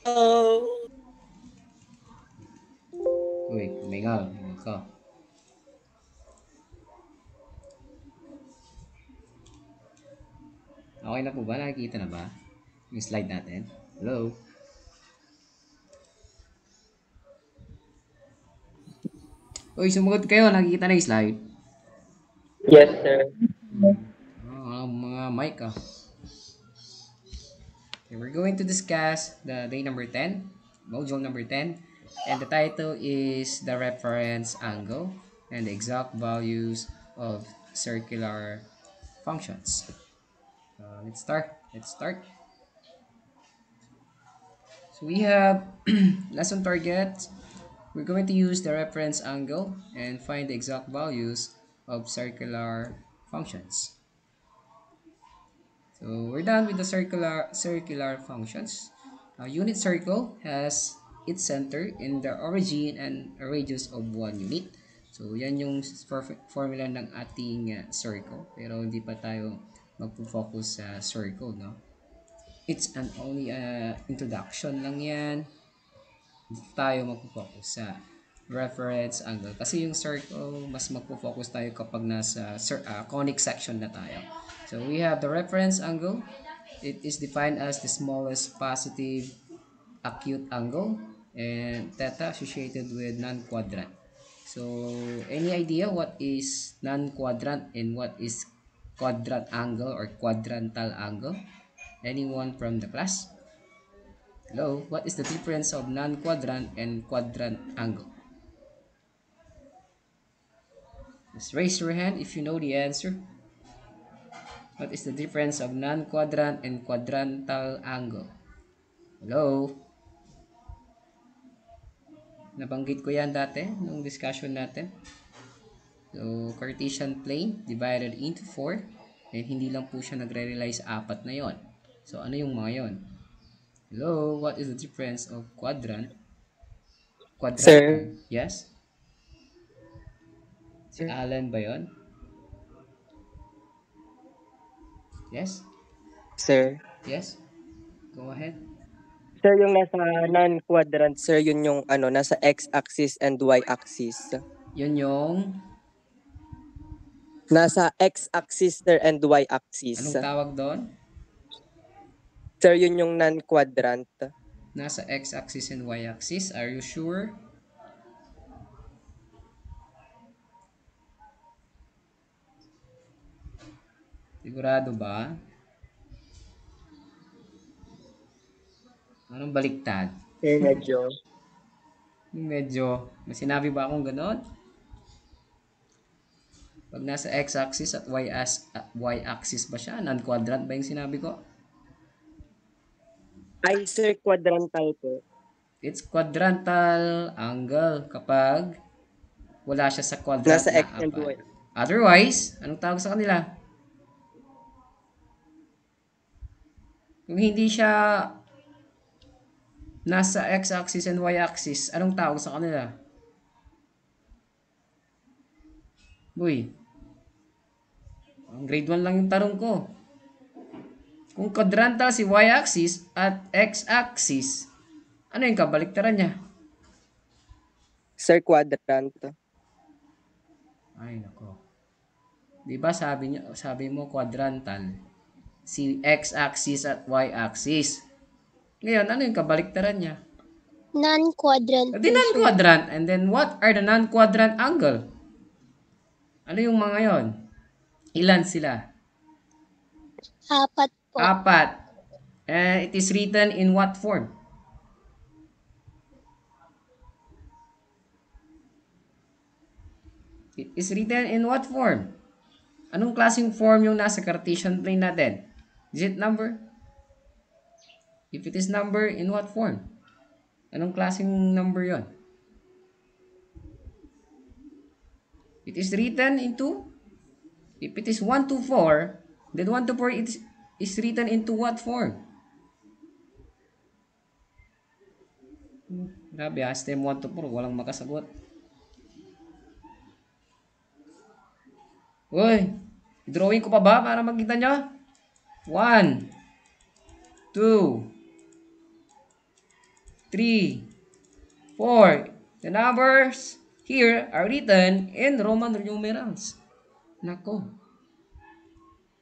Oh. Uy, kumingaw. Huwag ka. Okay na po ba? Nakikita na ba? Yung slide natin. Hello? Uy, sumagot kayo. Nakikita na yung slide. Yes, sir. Mga mic ah. Okay, we're going to discuss the day number 10, module number 10. And the title is the reference angle and the exact values of circular functions. Let's start. Let's start. So we have lesson target. We're going to use the reference angle and find the exact values of circular functions. So we're done with the circular functions. A unit circle has its center in the origin and a radius of 1 unit. So yan yung formula ng ating circle. Pero hindi pa tayo magpo-focus sa circle, no? It's an only introduction lang yan. Tayo magpo-focus sa reference angle. Kasi yung circle, mas magpo-focus tayo kapag nasa conic section na tayo. So, we have the reference angle. It is defined as the smallest positive acute angle and theta associated with non-quadrant. So, any idea what is non-quadrant and what is quadrant angle or quadrantal angle? Anyone from the class? Hello, what is the difference of non-quadrant and quadrant angle? Just raise your hand if you know the answer. What is the difference of non-quadrant and quadrantal angle? Hello? Nabanggit ko yan dati nung discussion natin. So, Cartesian plane divided into 4 and hindi lang po siya nagre-rely sa apat na yon. So, ano yung mga yon? Hello? What is the difference of quadrantal? Sir. Yes? Si Sir. Alan ba yon? Yes? Sir. Yes? Go ahead. Sir, yung nasa non-quadrant, sir, yun yung ano, nasa x-axis and y-axis. Yun yung Nasa x-axis, sir, and y-axis. anong tawag doon? Sir, yun yung non-quadrant. Nasa x-axis and y-axis. Are you sure? Sigurado ba? Anong baliktad? Sir, medyo. Medyo, may sinabi ba akong ganon? Pag nasa x-axis at y-axis ba siya? Non-quadrant ba yung sinabi ko? Ay, sir, quadrantal po. It's quadrantal angle kapag wala siya sa quadrant Nasa na x and apat. y. Otherwise, anong tawag sa kanila? Kung hindi siya nasa x-axis and y-axis, anong tawag sa kanila? Boy, ang grade 1 lang yung tanong ko. Kung quadrantal si y-axis at x-axis, ano yung kabaliktaran niya? Sir, quadrant. Ay, nako. Di ba sabi mo quadrantal, si x-axis at y-axis. Ngayon, ano yung kabaliktaran niya? Non-quadrant Di po, sir. non-quadrant. And then, what are the non-quadrant angle? Ano yung mga yon? Ilan sila? Apat po. Apat. And it is written in what form? It is written in what form? Anong klaseng form yung nasa Cartesian plane natin? Is it number? If it is number, in what form? Anong klaseng number yon? It is written into, if it is 1 to 4, then 1 to 4 is written into what form? Grabe ha, STEM 1 to 4, walang makasagot. Uy, drawing ko pa ba para makita nyo? 1, 2, 3, 4. The numbers here are written in Roman numerals. Nako,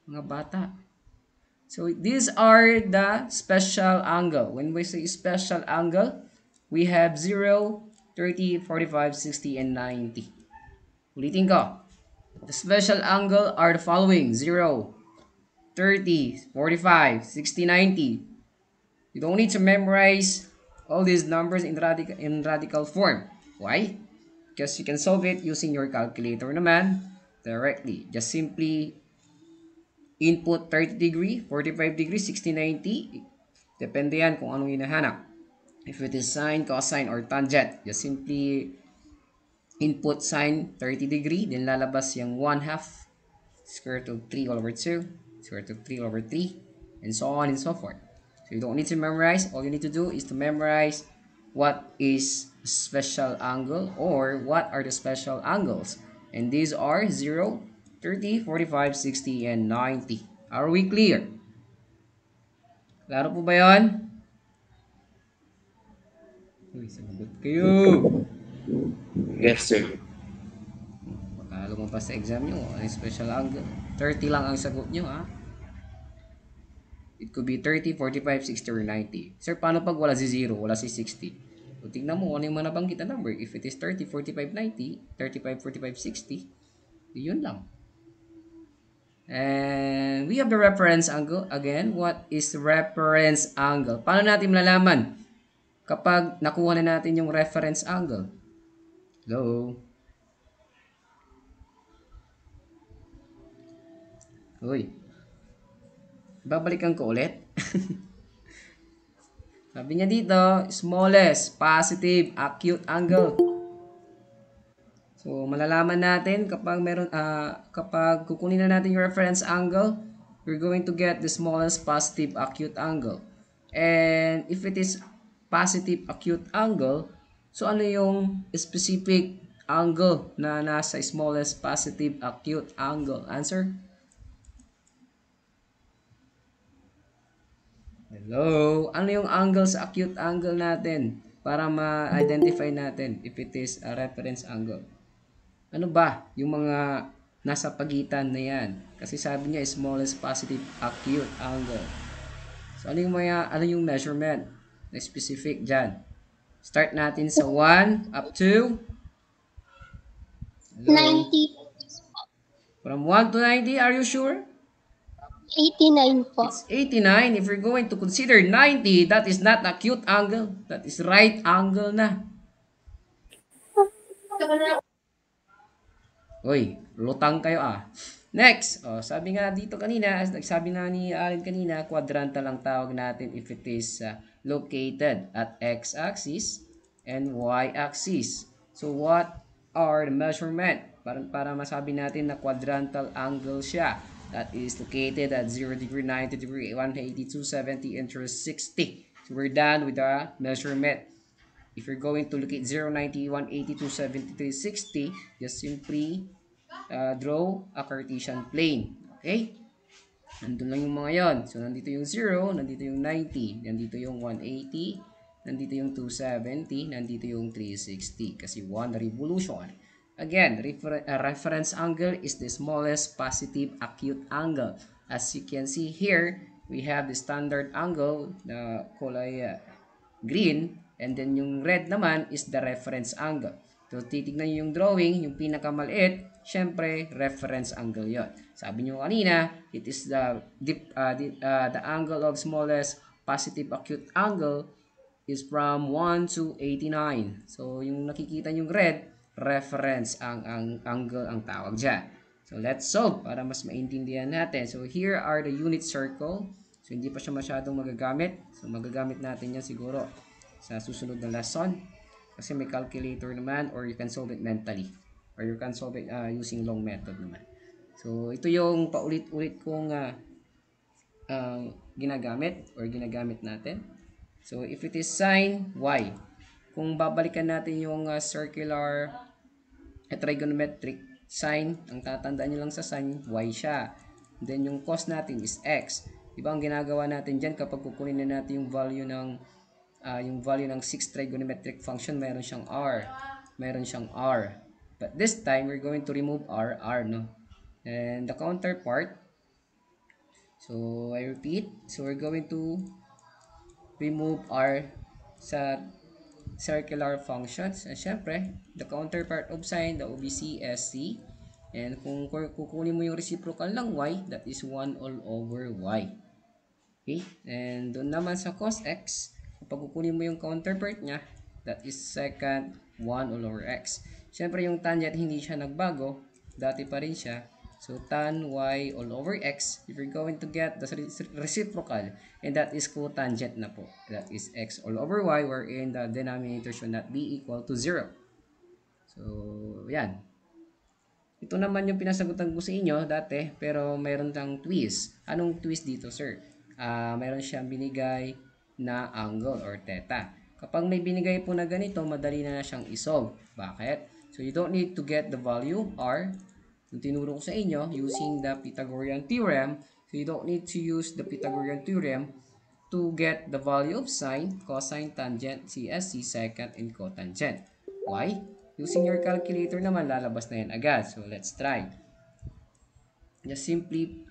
mga bata. So these are the special angle. When we say special angle, we have 0, 30, 45, 60, and 90. Ulitin ko. The special angle are the following: 0, 30, 45, 60, 90. You don't need to memorize all these numbers in radical form. Why? Because you can solve it using your calculator naman directly. Just simply input 30 degree, 45 degree, 60, 90. Depende yan kung anong hinahanap. If it is sine, cosine, or tangent, just simply input sine 30 degree, then lalabas yung 1/2 square root of 3 all over 2, square root of 3 all over 3, and so on and so forth. So you don't need to memorize. All you need to do is to memorize what is special angle or what are the special angles. And these are 0, 30, 45, 60, and 90. Are we clear? Klaro po ba yun? Uy, sinagot kayo. Yes, sir. Baka lumabas sa exam nyo, ano yung special angle? 30 lang ang sagot nyo, ha? It could be 30, 45, 60, or 90. Sir, paano pag wala si 0, wala si 60? So, tingnan mo ano yung mga nabanggit na number. If it is 30, 45, 90, 35, 45, 60, yun lang. And we have the reference angle. Again, what is reference angle? Paano natin malalaman kapag nakuha na natin yung reference angle? Hello? Uy. Babalikan ko ulit. Sabi niya dito, smallest positive acute angle. So, malalaman natin kapag kapag kukunin na natin yung reference angle, we're going to get the smallest positive acute angle. And if it is positive acute angle, so ano yung specific angle na nasa smallest positive acute angle? Answer? Hello? Ano yung angle sa acute angle natin para ma-identify natin if it is a reference angle? Ano ba yung mga nasa pagitan na yan? Kasi sabi niya smallest positive acute angle. So ano yung measurement na specific dyan? Start natin sa 1 up to hello? 90. From 1 to 90, are you sure? 89 po. It's 89. If you're going to consider 90, that is not acute angle. That is right angle na. Uy, lutang kayo ah. Next, sabi nga dito kanina, sabi na ni Allen kanina, quadrantal ang tawag natin if it is located at x-axis and y-axis. So what are the measurement? Para masabi natin na quadrantal angle siya. That is located at 0 degree, 90 degree, 180, 270, and 360. So we're done with the measurement. If you're going to look at 0, 90, 180, 270, 360, just simply draw a Cartesian plane. Okay? Nandun lang yung mga yon. So, nandito yung 0, nandito yung 90, nandito yung 180, nandito yung 270, nandito yung 360. Kasi one revolution. Again, reference angle is the smallest positive acute angle. As you can see here, we have the standard angle na kulay green, and then yung red naman is the reference angle. So, titignan nyo yung drawing, yung pinakamaliit, syempre, reference angle yon. Sabi nyo kanina, it is the angle of smallest positive acute angle is from 1 to 89. So, yung nakikita yung red, reference ang angle ang tawag dyan. So, let's solve para mas maintindihan natin. So, here are the unit circle. So, hindi pa siya masyadong magagamit. So, magagamit natin yan siguro sa susunod na lesson. Kasi may calculator naman or you can solve it mentally. Or you can solve it using long method naman. So, ito yung paulit-ulit kong ginagamit natin. So, if it is sine y, kung babalikan natin yung circular trigonometric sine, ang tatandaan nyo lang sa sine, y siya. Then, yung cos natin is x. Diba ang ginagawa natin dyan kapag kukunin na natin yung value ng yung value ng 6 trigonometric function, meron siyang r. Meron siyang r. But this time, we're going to remove r, no? And the counterpart, so I repeat, so we're going to remove r sa circular functions. And syempre, the counterpart of sine, the OBC, SC. And kung kukunin mo yung reciprocal ng y, that is 1 all over y. Okay? And doon naman sa cos x, kapag kukunin mo yung counterpart niya, that is secant 1 all over x. Siyempre yung tangent hindi siya nagbago, dati pa rin siya. So tan y all over x, if you're going to get the reciprocal, and that is cotangent na po. That is x all over y, wherein the denominator should not be equal to 0. So, yan. Ito naman yung pinasagutan ko sa inyo dati, pero mayroon tang twist. Anong twist dito, sir? Mayroon siyang binigay na angle or theta. Kapag may binigay po na ganito, madali na siyang isolve. Bakit? So, you don't need to get the value r. Yung tinuro ko sa inyo, using the Pythagorean theorem. So, you don't need to use the Pythagorean theorem to get the value of sine, cosine, tangent, CSC, secant, and cotangent. Why? Using your calculator naman, lalabas na yan agad. So, let's try. Just simply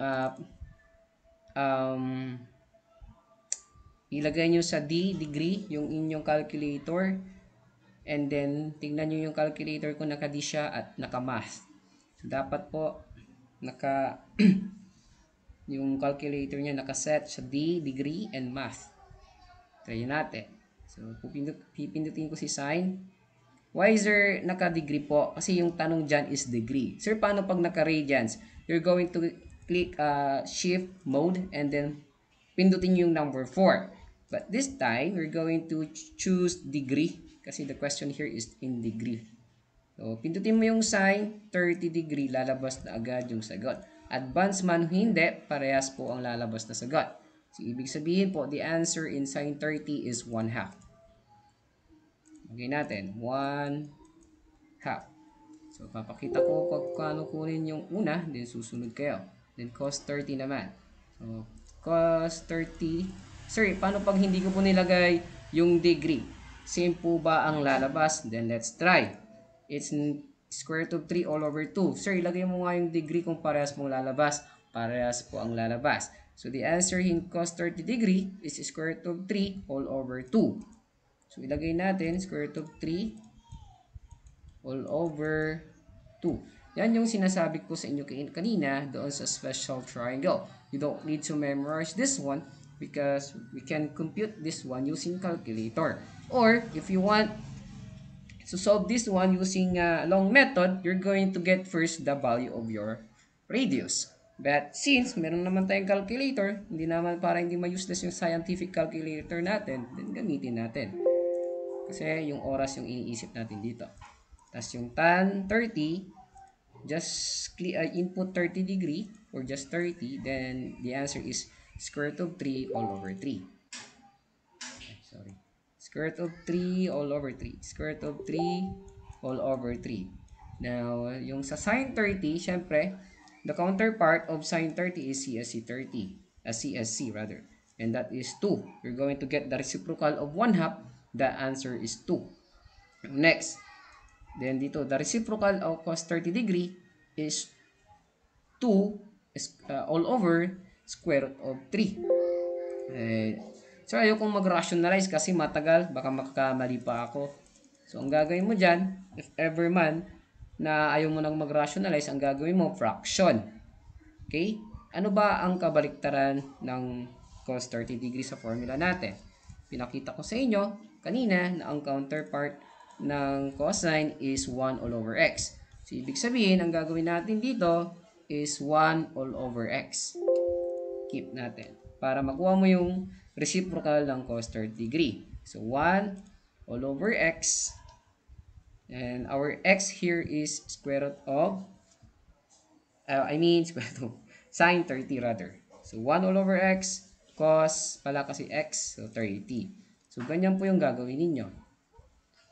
ilagay nyo sa degree yung inyong calculator, and then tingnan nyo yung calculator kung naka-D siya at naka-math. So, dapat po yung calculator niya naka-set sa degree and math. Try natin. So, pipindutin ko si sine. Why is there naka-degree po? Kasi yung tanong dyan is degree. Sir, paano pag naka-radians? You're going to click shift mode and then pindutin yung number 4. But this time, we're going to choose degree kasi the question here is in degree. So, pindutin mo yung sine, 30 degree, lalabas na agad yung sagot. Advanced man hindi, parehas po ang lalabas na sagot. So, ibig sabihin po, the answer in sine 30 is 1/2. Okay natin, 1/2. So, papakita ko kung paano kunin yung una, then susunod kayo. Then, cos 30 naman. So, cos 30. Sir, paano pag hindi ko po nilagay yung degree? Same po ba ang lalabas? Then, let's try. It's square root of 3 all over 2. Sir, ilagay mo nga yung degree kung parehas mong lalabas. Parehas po ang lalabas. So, the answer in cos 30 degree is square root of 3 all over 2. So, ilagay natin square root of 3 all over 2. Yan yung sinasabi ko sa inyo kanina doon sa special triangle. You don't need to memorize this one because we can compute this one using calculator. Or, if you want to solve this one using long method, you're going to get first the value of your radius. But since meron naman tayong calculator, hindi naman para hindi ma-useless yung scientific calculator natin, then gamitin natin. Kasi yung oras yung iniisip natin dito. Tapos yung tan 30, just input 30 degree or just 30, then the answer is square root of 3 all over 3. Sorry. Square root of 3 all over 3. Square root of 3 all over 3. Now, yung sa sine 30, syempre, the counterpart of sine 30 is CSC 30. CSC rather. And that is 2. We're going to get the reciprocal of 1/2. The answer is 2. Next. Then dito, the reciprocal of cos 30 degree is 2 all over square root of 3. So, ayokong mag-rationalize kasi matagal. Baka makakamali pa ako. So, ang gagawin mo dyan, if ever man na ayaw mo nang mag-rationalize, ang gagawin mo, fraction. Okay? Ano ba ang kabaliktaran ng cos 30 degree sa formula natin? Pinakita ko sa inyo kanina na ang counterpart ng cosine is 1 all over x. So, ibig sabihin, ang gagawin natin dito is 1 all over x. Keep natin. Para makuha mo yung reciprocal ng cos 30 degree. So, 1 all over x. And our x here is square root of, square root of sine 30 rather. So, 1 all over x, cos pala kasi x, so 30. So, ganyan po yung gagawin ninyo.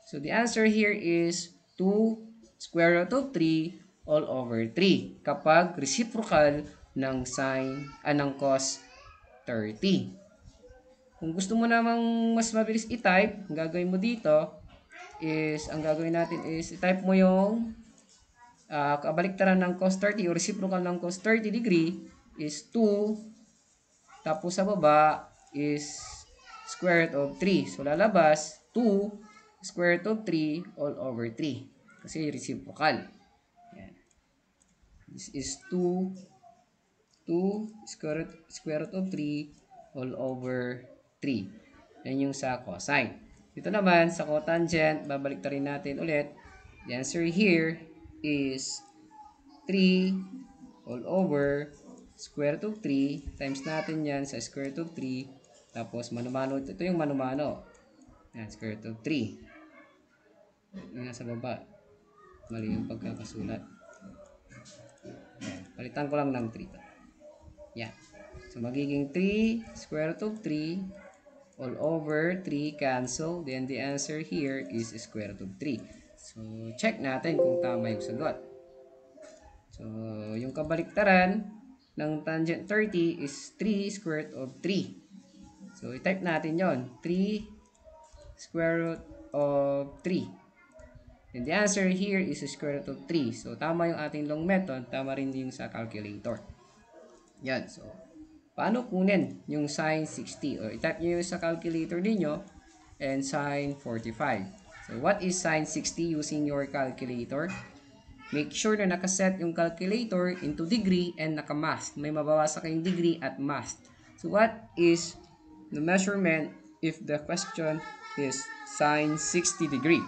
So, the answer here is 2 square root of 3 all over 3 kapag reciprocal ng sine, ng cos 30. Kung gusto mo namang mas mabilis i-type, ang gagawin mo dito is, ang gagawin natin is, i-type mo yung kabaliktaran ng cos 30 o reciprocal ng cos 30 degree is 2, tapos sa baba is square root of 3. So, lalabas 2 square root of 3 all over 3. Kasi reciprocal. Yan. This is 2 square root of 3 all over 3. Yan yung sa cosine. Dito naman, sa cotangent, babalik rin natin ulit. The answer here is 3 all over square root of 3 times natin yan sa square root of 3. Tapos, manumano. Ito yung manumano. Yan, square root of 3. Yung nasa baba. Mali yung pagkakasulat. Yan. Palitan ko lang ng 3 to. Yan. So, magiging 3 square root of 3 all over 3 cancel. Then, the answer here is square root of 3. So, check natin kung tama yung sagot. So, yung kabaliktaran ng tangent 30 is 3 square root of 3. So, i-type natin yon 3 square root of 3. And the answer here is square root of 3. So, tama yung ating long method. Tama rin yung sa calculator. Yan. So, paano kunin yung sine 60? O, i-type nyo yung sa calculator ninyo and sine 45. So, what is sine 60 using your calculator? Make sure na nakaset yung calculator into degree and naka-mask. May mababasa kayong degree at mask. So, what is the measurement if the question is sine 60 degree?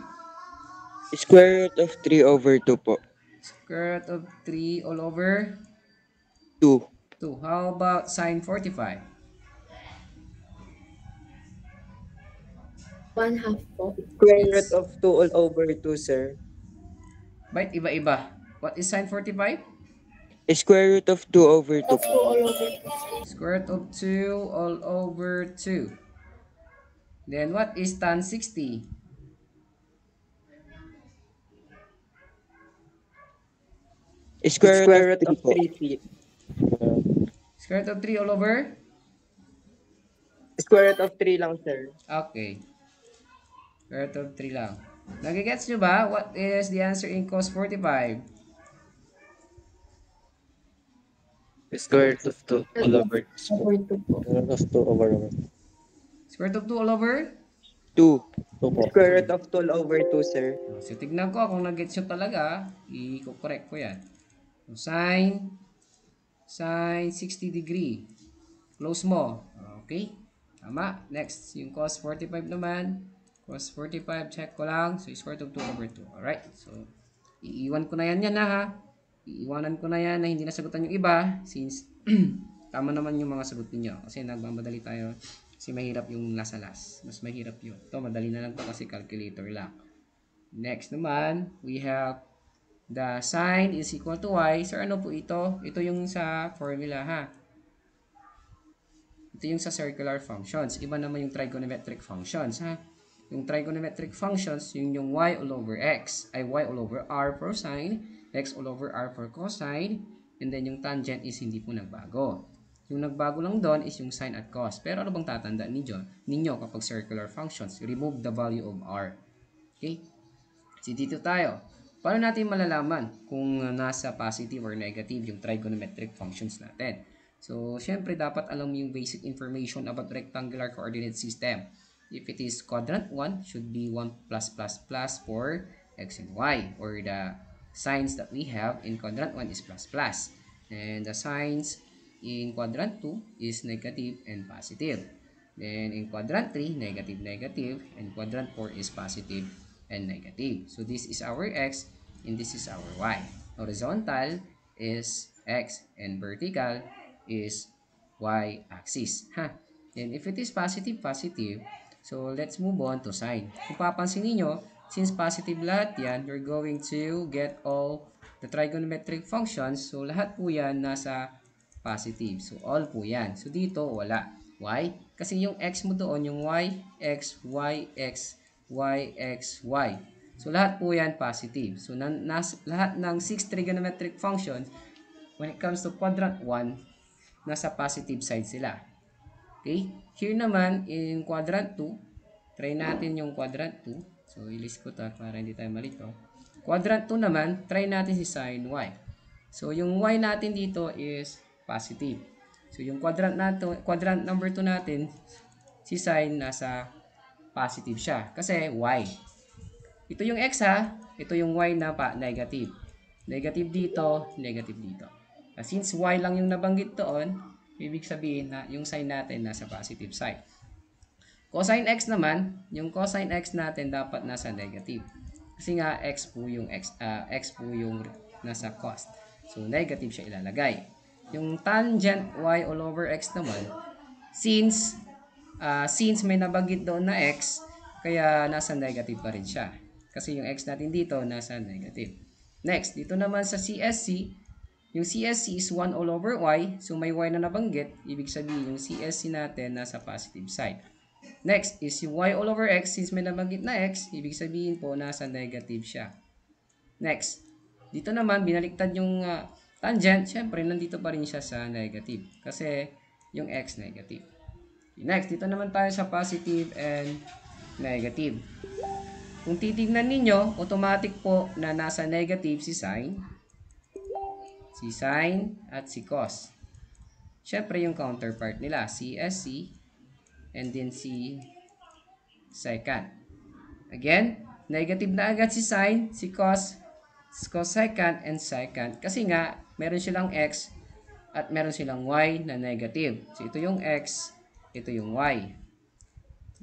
Square root of 3 over 2 po. Square root of 3 all over 2. 2. How about sine 45? 1/2 po. Square root of 2 all over 2, sir. Bakit iba-iba? What is sine 45? Square root of 2 over 2 po. Square root of 2 all over 2. Then what is tan 60? Square root of 3 po. Square root of 3 all over? Square root of 3 lang, sir. Okay. Square root of 3 lang. Nagigets nyo ba? What is the answer in cos 45? Square root of 2 all over 2. Over 2 po. Square root of 2 over 1. Square root of 2 all over? 2. 2 po. Square root of 2 all over 2, sir. So, tignan ko kung nag-gets nyo talaga, i-correct ko yan. So, sine 60 degree. Close mo. Okay? Tama. Next, yung cos 45 naman. Cos 45, check ko lang. So, square root of 2 over 2. Alright. So, iiwan ko na yan ha. Iiwanan ko na yan na hindi nasagutan yung iba since tama naman yung mga sagot niyo. Kasi nagmamadali tayo. Kasi mahirap yung nasa last. Mas mahirap yun. Ito, madali na lang to kasi calculator lang. Next naman, we have the sine is equal to y. Sir, ano po ito? Ito yung sa formula ha. Ito yung sa circular functions. Iba naman yung trigonometric functions ha. Yung trigonometric functions, yung y all over x, ay y all over r for sine, x all over r for cosine, and then yung tangent is hindi po nagbago. Yung nagbago lang doon is yung sine at cos. Pero ano bang tatandaan ninyo kapag circular functions? Remove the value of r. Okay? So, dito tayo. Paano natin malalaman kung nasa positive or negative yung trigonometric functions natin? So, syempre, dapat alam mo yung basic information about rectangular coordinate system. If it is quadrant 1, should be 1 plus plus plus for x and y. Or the signs that we have in quadrant 1 is plus plus. And the signs in quadrant 2 is negative and positive. Then in quadrant 3, negative, negative. And quadrant 4 is positive and negative. So this is our x and this is our y. Horizontal is x and vertical is y axis. And if it is positive, positive, so let's move on to sine. Kung papansin niyo, since positive lahat yan, you're going to get all the trigonometric functions. So lahat po yan nasa positive. So all po yan. So dito wala. Why? Kasi yung x mo doon, yung y, x, y, x, y, x, y. So, lahat po yan positive. So, lahat ng 6 trigonometric functions, when it comes to quadrant 1, nasa positive side sila. Okay? Here naman, in quadrant 2, try natin yung quadrant 2. So, ilist ko to para hindi tayo malito. Quadrant 2 naman, try natin si sin y. So, yung y natin dito is positive. So, yung quadrant number 2 natin, si sin nasa positive siya. Kasi y. Ito yung x ha. Ito yung y na negative. Negative dito, negative dito. Since y lang yung nabanggit doon, ibig sabihin na yung sign natin nasa positive side. Cosine x naman, yung cosine x natin dapat nasa negative. Kasi nga x po yung nasa cos. So negative siya ilalagay. Yung tangent y all over x naman, since may nabanggit doon na x, kaya nasa negative pa rin siya. Kasi yung x natin dito nasa negative. Next, dito naman sa CSC, yung CSC is 1 all over y. So may y na nabanggit, ibig sabihin yung CSC natin nasa positive side. Next is yung y all over x. Since may nabanggit na x, ibig sabihin po nasa negative siya. Next, dito naman binaliktad yung tangent. Syempre, nandito pa rin siya sa negative. Kasi yung x negative. Next, dito naman tayo sa positive and negative. Kung titignan ninyo, automatic po na nasa negative si sin at si cos. Syempre, yung counterpart nila, si SC and then si secant. Again, negative na agad si sin, si cos secant, and secant. Kasi nga, meron silang x at meron silang y na negative. So, ito yung x, ito yung y.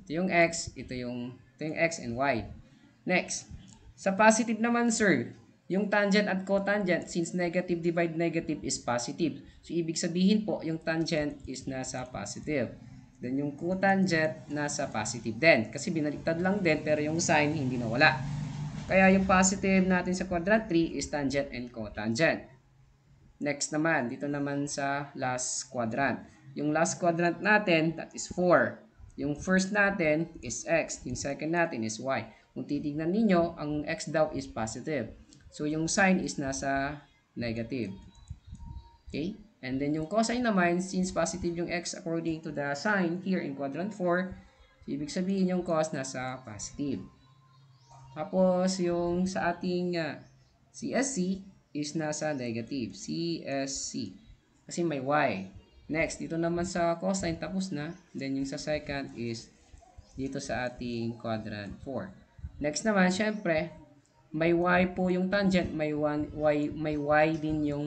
Ito yung x, ito yung x and y. Next, sa positive naman, sir, yung tangent at cotangent, since negative divide negative is positive. So, ibig sabihin po, yung tangent is nasa positive. Then, yung cotangent, nasa positive din. Kasi binaliktad lang din, pero yung sign, hindi nawala. Kaya yung positive natin sa quadrant 3 is tangent and cotangent. Next naman, dito naman sa last quadrant. Yung last quadrant natin, that is 4. Yung first natin is x. Yung second natin is y. Kung titignan ninyo, ang x daw is positive. So, yung sign is nasa negative. Okay? And then, yung cosine naman, since positive yung x according to the sign here in quadrant 4, ibig sabihin yung cos nasa positive. Tapos, yung sa ating CSC is nasa negative. CSC. Kasi may y. Next, dito naman sa cosine, tapos na. Then, yung sa second is dito sa ating quadrant 4. Next naman, syempre, may y po yung tangent, may y din yung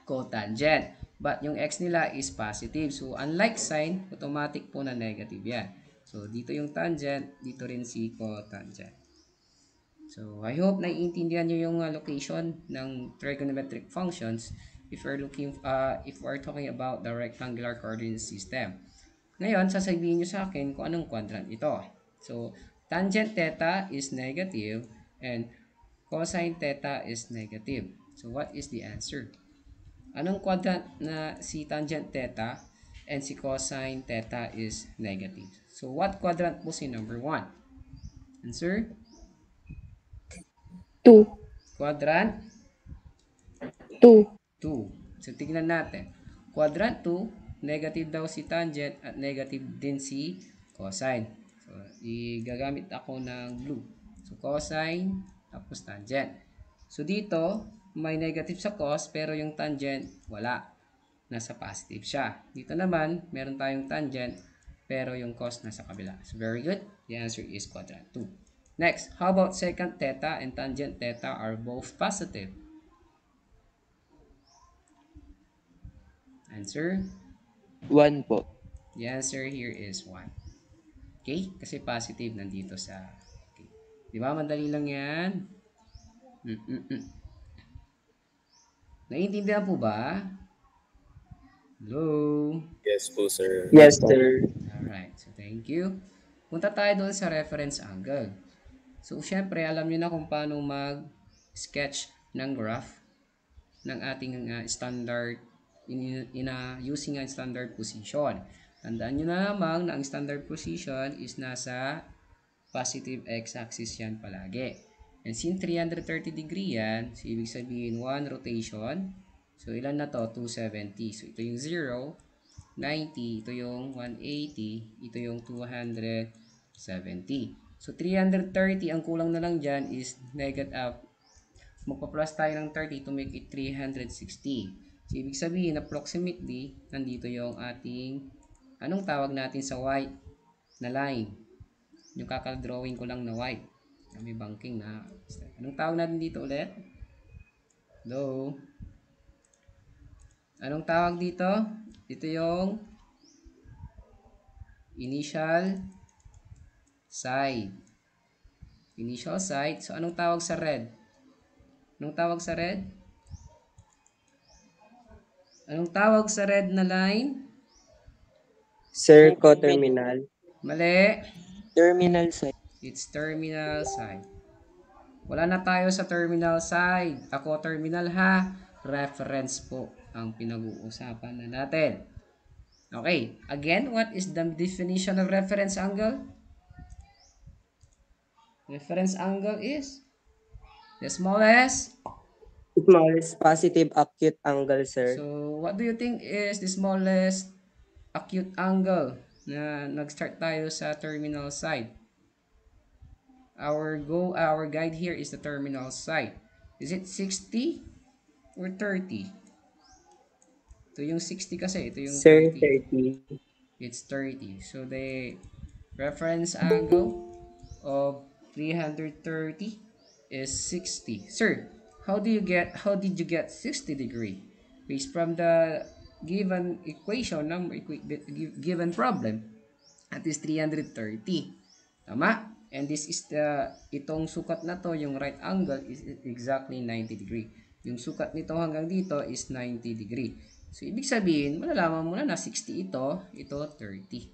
cotangent. But yung x nila is positive. So, unlike sine, automatic po na negative yan. So, dito yung tangent, dito rin si cotangent. So, I hope naiintindihan nyo yung location ng trigonometric functions if we're talking about the rectangular coordinate system. Ngayon, sasabihin nyo sa akin kung anong quadrant ito. So, tangent theta is negative and cosine theta is negative. So, what is the answer? Anong quadrant na si tangent theta and si cosine theta is negative? So, what quadrant po si number 1? Answer? 2. Quadrant 2. 2. So, tignan natin. Quadrant 2, negative daw si tangent at negative din si cosine. So, gagamit ako ng blue. So, cosine, tapos tangent. So, dito, may negative sa cos, pero yung tangent, wala. Nasa positive siya. Dito naman, meron tayong tangent, pero yung cos nasa kabila. So, very good. The answer is quadrant 2. Next, how about secant theta and tangent theta are both positive? Answer? 1 po. The answer here is 1. Okay? Kasi positive nandito sa... Okay. Di ba? Madali lang yan. Naiintindihan po ba? Hello? Yes po, sir. Yes, sir. Alright. So, thank you. Punta tayo doon sa reference angle. So, syempre, alam niyo na kung paano mag-sketch ng graph ng ating standard using a standard position. Tandaan nyo na lamang na ang standard position is nasa positive x-axis yan palagi. And since 330 degree yan, so ibig sabihin 1 rotation. So, ilan na to? 270. So, ito yung 0. 90, ito yung 180, ito yung 270. So, 330, ang kulang na lang dyan is negative. Magpa-plus tayo ng 30 to make it 360. So, ibig sabihin, approximately, nandito yung ating, anong tawag natin sa white na line? Yung kakadrawing ko lang na white. May banking na. Anong tawag natin dito ulit? Hello? Anong tawag dito? Ito yung initial side. Initial side. So, anong tawag sa red? Anong tawag sa red? Anong tawag sa red na line? Sir, co-terminal. Mali. Terminal side. It's terminal side. Wala na tayo sa terminal side. Ako terminal ha. Reference po ang pinag-uusapan na natin. Okay. Again, what is the definition of reference angle? Reference angle is the smallest. Smallest positive acute angle, sir. So, what do you think is the smallest acute angle na nag-start tayo sa terminal side? Our guide here is the terminal side. Is it 60 or 30? Ito yung 60 kasi, ito yung Sir, 30. 30. It's 30. So, the reference angle of 330 is 60. Sir, how did you get 60 degree? Based from the given equation, given problem, at is 330. Tama? And this is itong sukat na to, yung right angle is exactly 90 degree. Yung sukat nito hanggang dito is 90 degree. So, ibig sabihin, malalaman mo na 60 ito 30.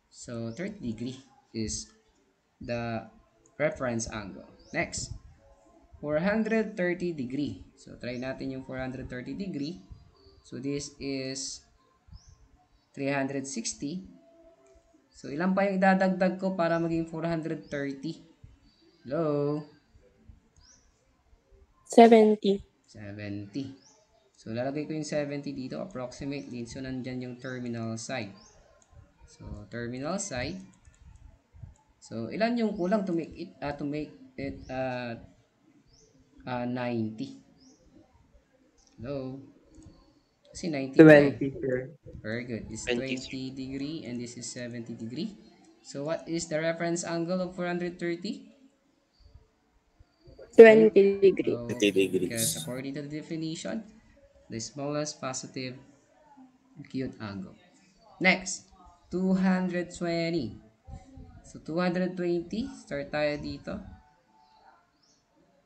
So, 30 degree is the reference angle. Next, 430 degree. So, try natin yung 430 degree. So, this is 360. So, ilan pa yung idadagdag ko para maging 430? Hello? 70. 70. So, lalagay ko yung 70 dito, approximately. So, nandyan yung terminal side. So, terminal side. So, ilan yung kulang to make it 90? Hello? Kasi 90 pa eh. 20, sir. Very good. It's 20. 20 degree and this is 70 degree. So, what is the reference angle of 430? 20 degree. 20 degrees. Because according to the definition, the smallest positive acute angle. Next, 220. So, 220, start tayo dito.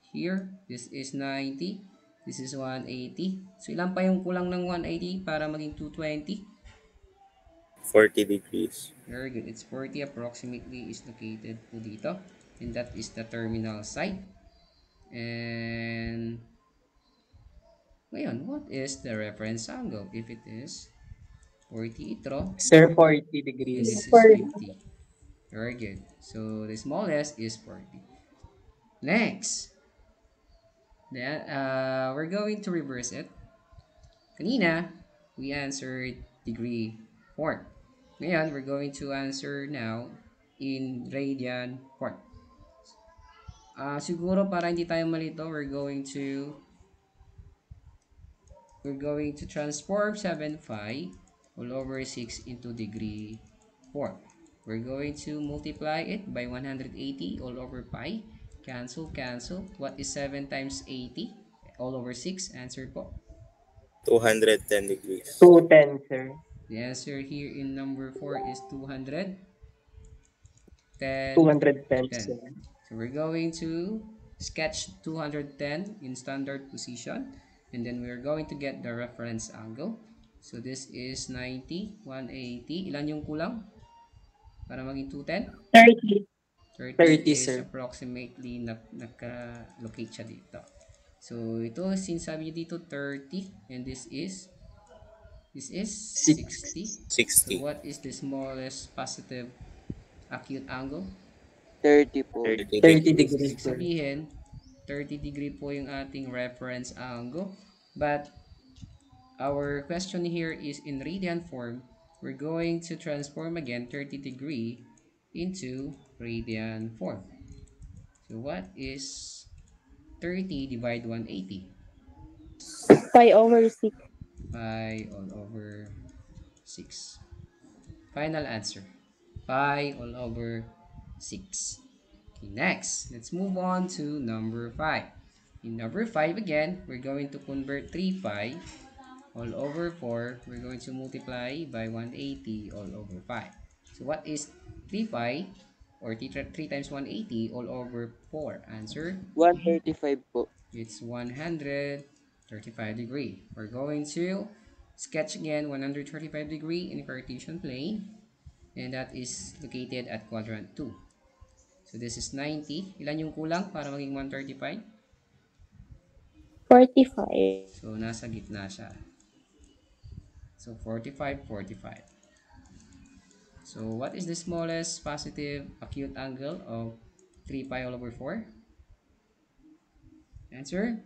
Here, this is 90. This is 180. So, ilan pa yung kulang ng 180 para maging 220? 40 degrees. Very good. It's 40 approximately is located po dito. And that is the terminal side. And ngayon, what is the reference angle? If it is 40 ito, Sir, 40 and degrees. this is 50. Very good. So, the smallest is 40. Next. Then, we're going to reverse it. Kanina, we answered degree form. Ngayon, we're going to answer now in radian form. Siguro para hindi tayo malito, we're going to transform 7 pi all over 6 into degree form. We're going to multiply it by 180 all over pi. Cancel. What is 7 times 80? All over 6. Answer po. 210 degrees. 210, sir. The answer here in number 4 is 210. 210, sir. So we're going to sketch 210 in standard position. And then we're going to get the reference angle. So this is 90, 180. Ilan yung kulang? Para maging 210? 30. 30 is sir. approximately naka-locate siya dito. So, ito, since sabi niya dito 30 and this is 60. 60. So, what is the smallest positive acute angle? 30 po. 30 30 degrees. degrees, Ibig sir. sabihin, 30 degree po yung ating reference angle. But, our question here is in radian form. We're going to transform again 30° into radian form. So what is 30 divide 180? Pi over 6. Pi all over 6. Final answer. Pi all over 6. Okay, next, let's move on to number 5. In number 5 again, we're going to convert 3 pi all over 4. We're going to multiply by 180 all over 5. So what is 3 pi or 3 times 180 all over 4? Answer, 135 po. it's 135°. We're going to sketch again 135° in Cartesian plane, and that is located at quadrant 2. So this is 90. Ilan yung kulang para maging 135? 45. So nasa gitna siya. So 45, 45. So what is the smallest positive acute angle of 3 pi all over 4? Answer?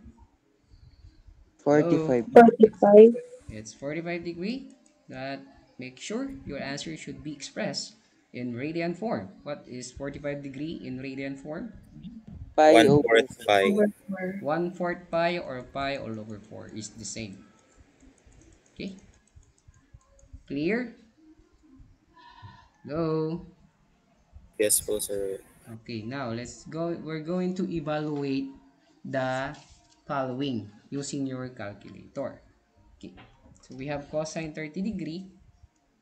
Hello? 45. 45. It's 45°. That make sure your answer should be expressed in radian form. What is 45° in radian form? Pi One over fourth pi. Over 4. 1/4 pi or pi all over 4 is the same. Okay? Clear? Hello? Yes po, sir. Okay, now let's go. We're going to evaluate the following using your calculator. Okay, so we have cosine 30°.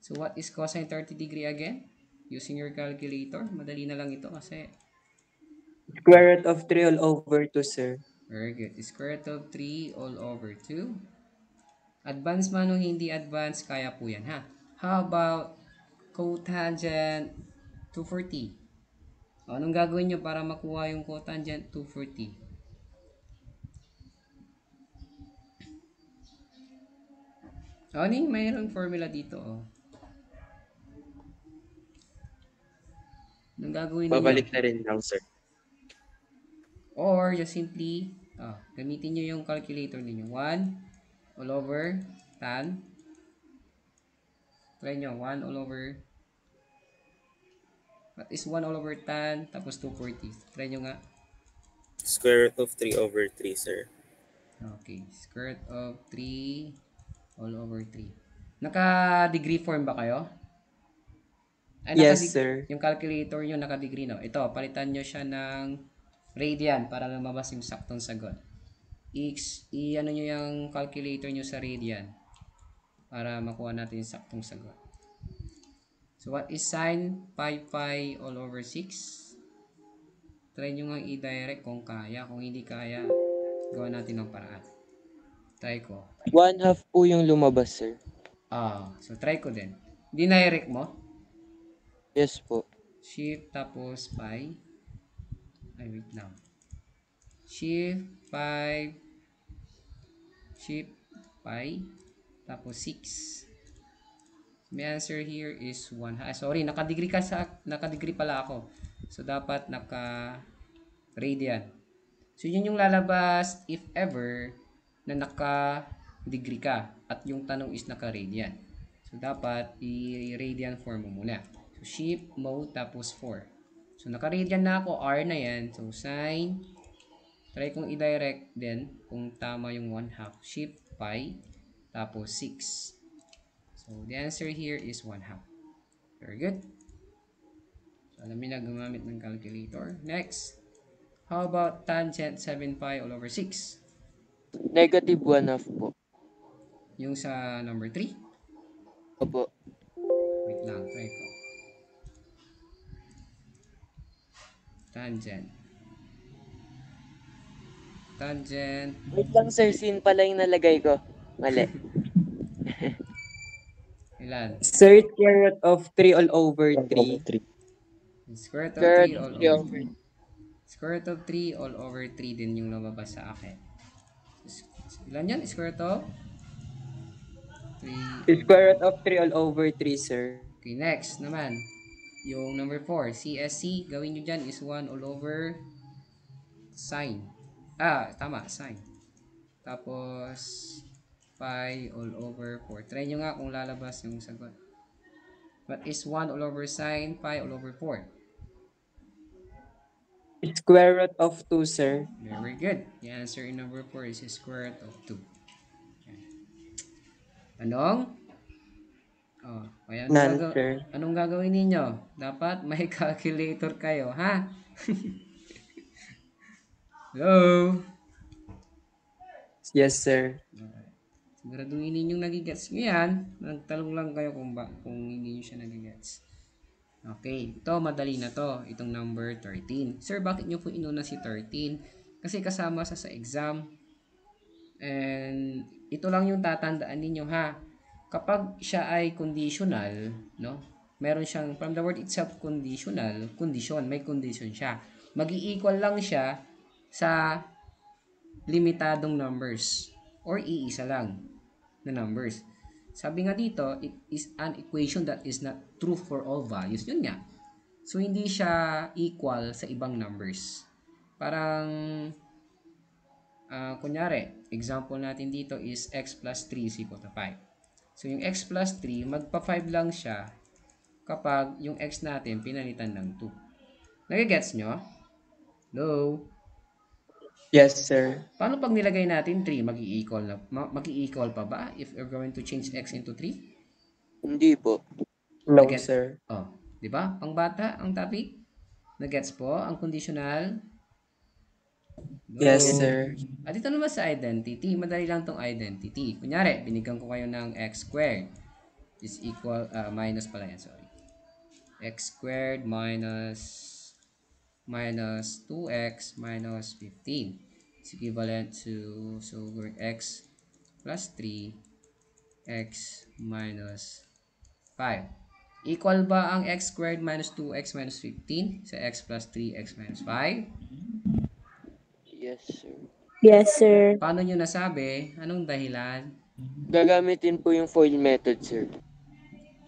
So what is cosine 30° again? Using your calculator. Madali na lang ito kasi. Square root of 3 all over 2, sir. Very good. Square root of 3 all over 2. Advance man o hindi advance, kaya po yan ha. How about cotangent 240? Anong gagawin nyo para makuha yung cotangent 240? Ano yung mayroong formula dito? Oh. Anong gagawin ninyo? Babalik na rin lang, sir. Or just simply, gamitin nyo yung calculator ninyo. 1 all over tan. Try nyo, 1 all over. What is 1 all over tan? Tapos 240. Try nyo nga. Square root of 3 over 3, sir. Okay. Square root of 3 all over 3. Naka-degree form ba kayo? Ay, Yes, sir. yung calculator nyo naka-degree, no? Ito, palitan nyo siya ng radian para lumabas yung saktong sagot. Ano nyo yung calculator nyo sa radian para makuha natin yung saktong sagot. So, what is sine pi all over 6? Try nyo nga i-direct kung kaya. Kung hindi kaya, gawa natin ng paraan. Try ko. 1/2 po yung lumabas, sir. So try ko din. Dinirect mo? Yes po. Shift tapos pi. Ay, wait lang. Shift pi. Shift pi. Tapos 6. My answer here is 1. Sorry, naka-degree pala ako. So dapat naka-radian. So yun yung lalabas if ever na naka-degree ka at yung tanong is naka-radian. So dapat i-radian form mo muna. So shift mode tapos 4. So naka-radian na ako, R na yan. So sine, try kong i-direct din kung tama yung 1/2. Shift pi tapos 6. So the answer here is 1/2. Very good. So alam niyo na gumamit ng calculator. Next. How about tangent 7 pi all over 6? Negative 1/2 po. Yung sa number 3? Opo. Wait lang, try ko. Tangent. Tangent. Wait lang, sir. Sin pala yung nalagay ko. Mali. Ilan? Sir, square root of 3 all over 3. Square root of Square 3 root all of 3 over over 3. Square root of 3 all over 3 din yung lumabas sa akin. Ilan yan? Square root of 3. Square root of 3 all over 3, sir. Okay, next naman. Yung number 4, CSC, gawin nyo dyan is 1 all over sine. Tama, sine. Tapos, pi all over 4. Try nyo nga kung lalabas yung sagot. What is 1 all over sine pi all over 4? Square root of 2, sir. Very good. The answer in number 4 is square root of 2. Anong? Oh, kaya None, sir. anong gagawin ninyo? Dapat may calculator kayo, ha? Hello? Yes, sir. Siguraduhin ninyong nagigets nyo yan. Nagtalong lang kayo kung hindi nyo siya nagigets. Okay, ito madali na to. Itong number 13. Sir, bakit nyo po inuna si 13? Kasi kasama sa exam. And ito lang yung tatandaan ninyo, ha. Kapag siya ay conditional, no? Meron siyang, from the word itself, conditional, condition, may condition siya. Mag-i-equal lang siya sa limitadong numbers or iisa lang na numbers. Sabi nga dito, it is an equation that is not true for all values. Yun nga. So, hindi siya equal sa ibang numbers. Parang, kunyari, example natin dito is x plus 3 is equal to 5. So, yung x plus 3, magpa-5 lang siya kapag yung x natin pinalitan ng 2. Nagigets nyo? Hello? Yes, sir. Paano pag nilagay natin 3, mag-i-equal pa ba if we're going to change x into 3? Hindi po. No, Nag-get? sir. Oh, 'di ba? Pangbata ang topic. Nagets po ang conditional. No. Yes, sir. At ito naman sa identity, madali lang tong identity. Kunyari, binigyan ko kayo ng x squared is equal minus pala yan, sorry. X squared minus 2x minus 15 is equivalent to, so we're x plus 3 x minus 5. Equal ba ang x squared minus 2x minus 15 sa x plus 3x minus 5? Yes, sir. Yes, sir. Paano nyo nasabi? Anong dahilan? Gagamitin po yung FOIL method, sir.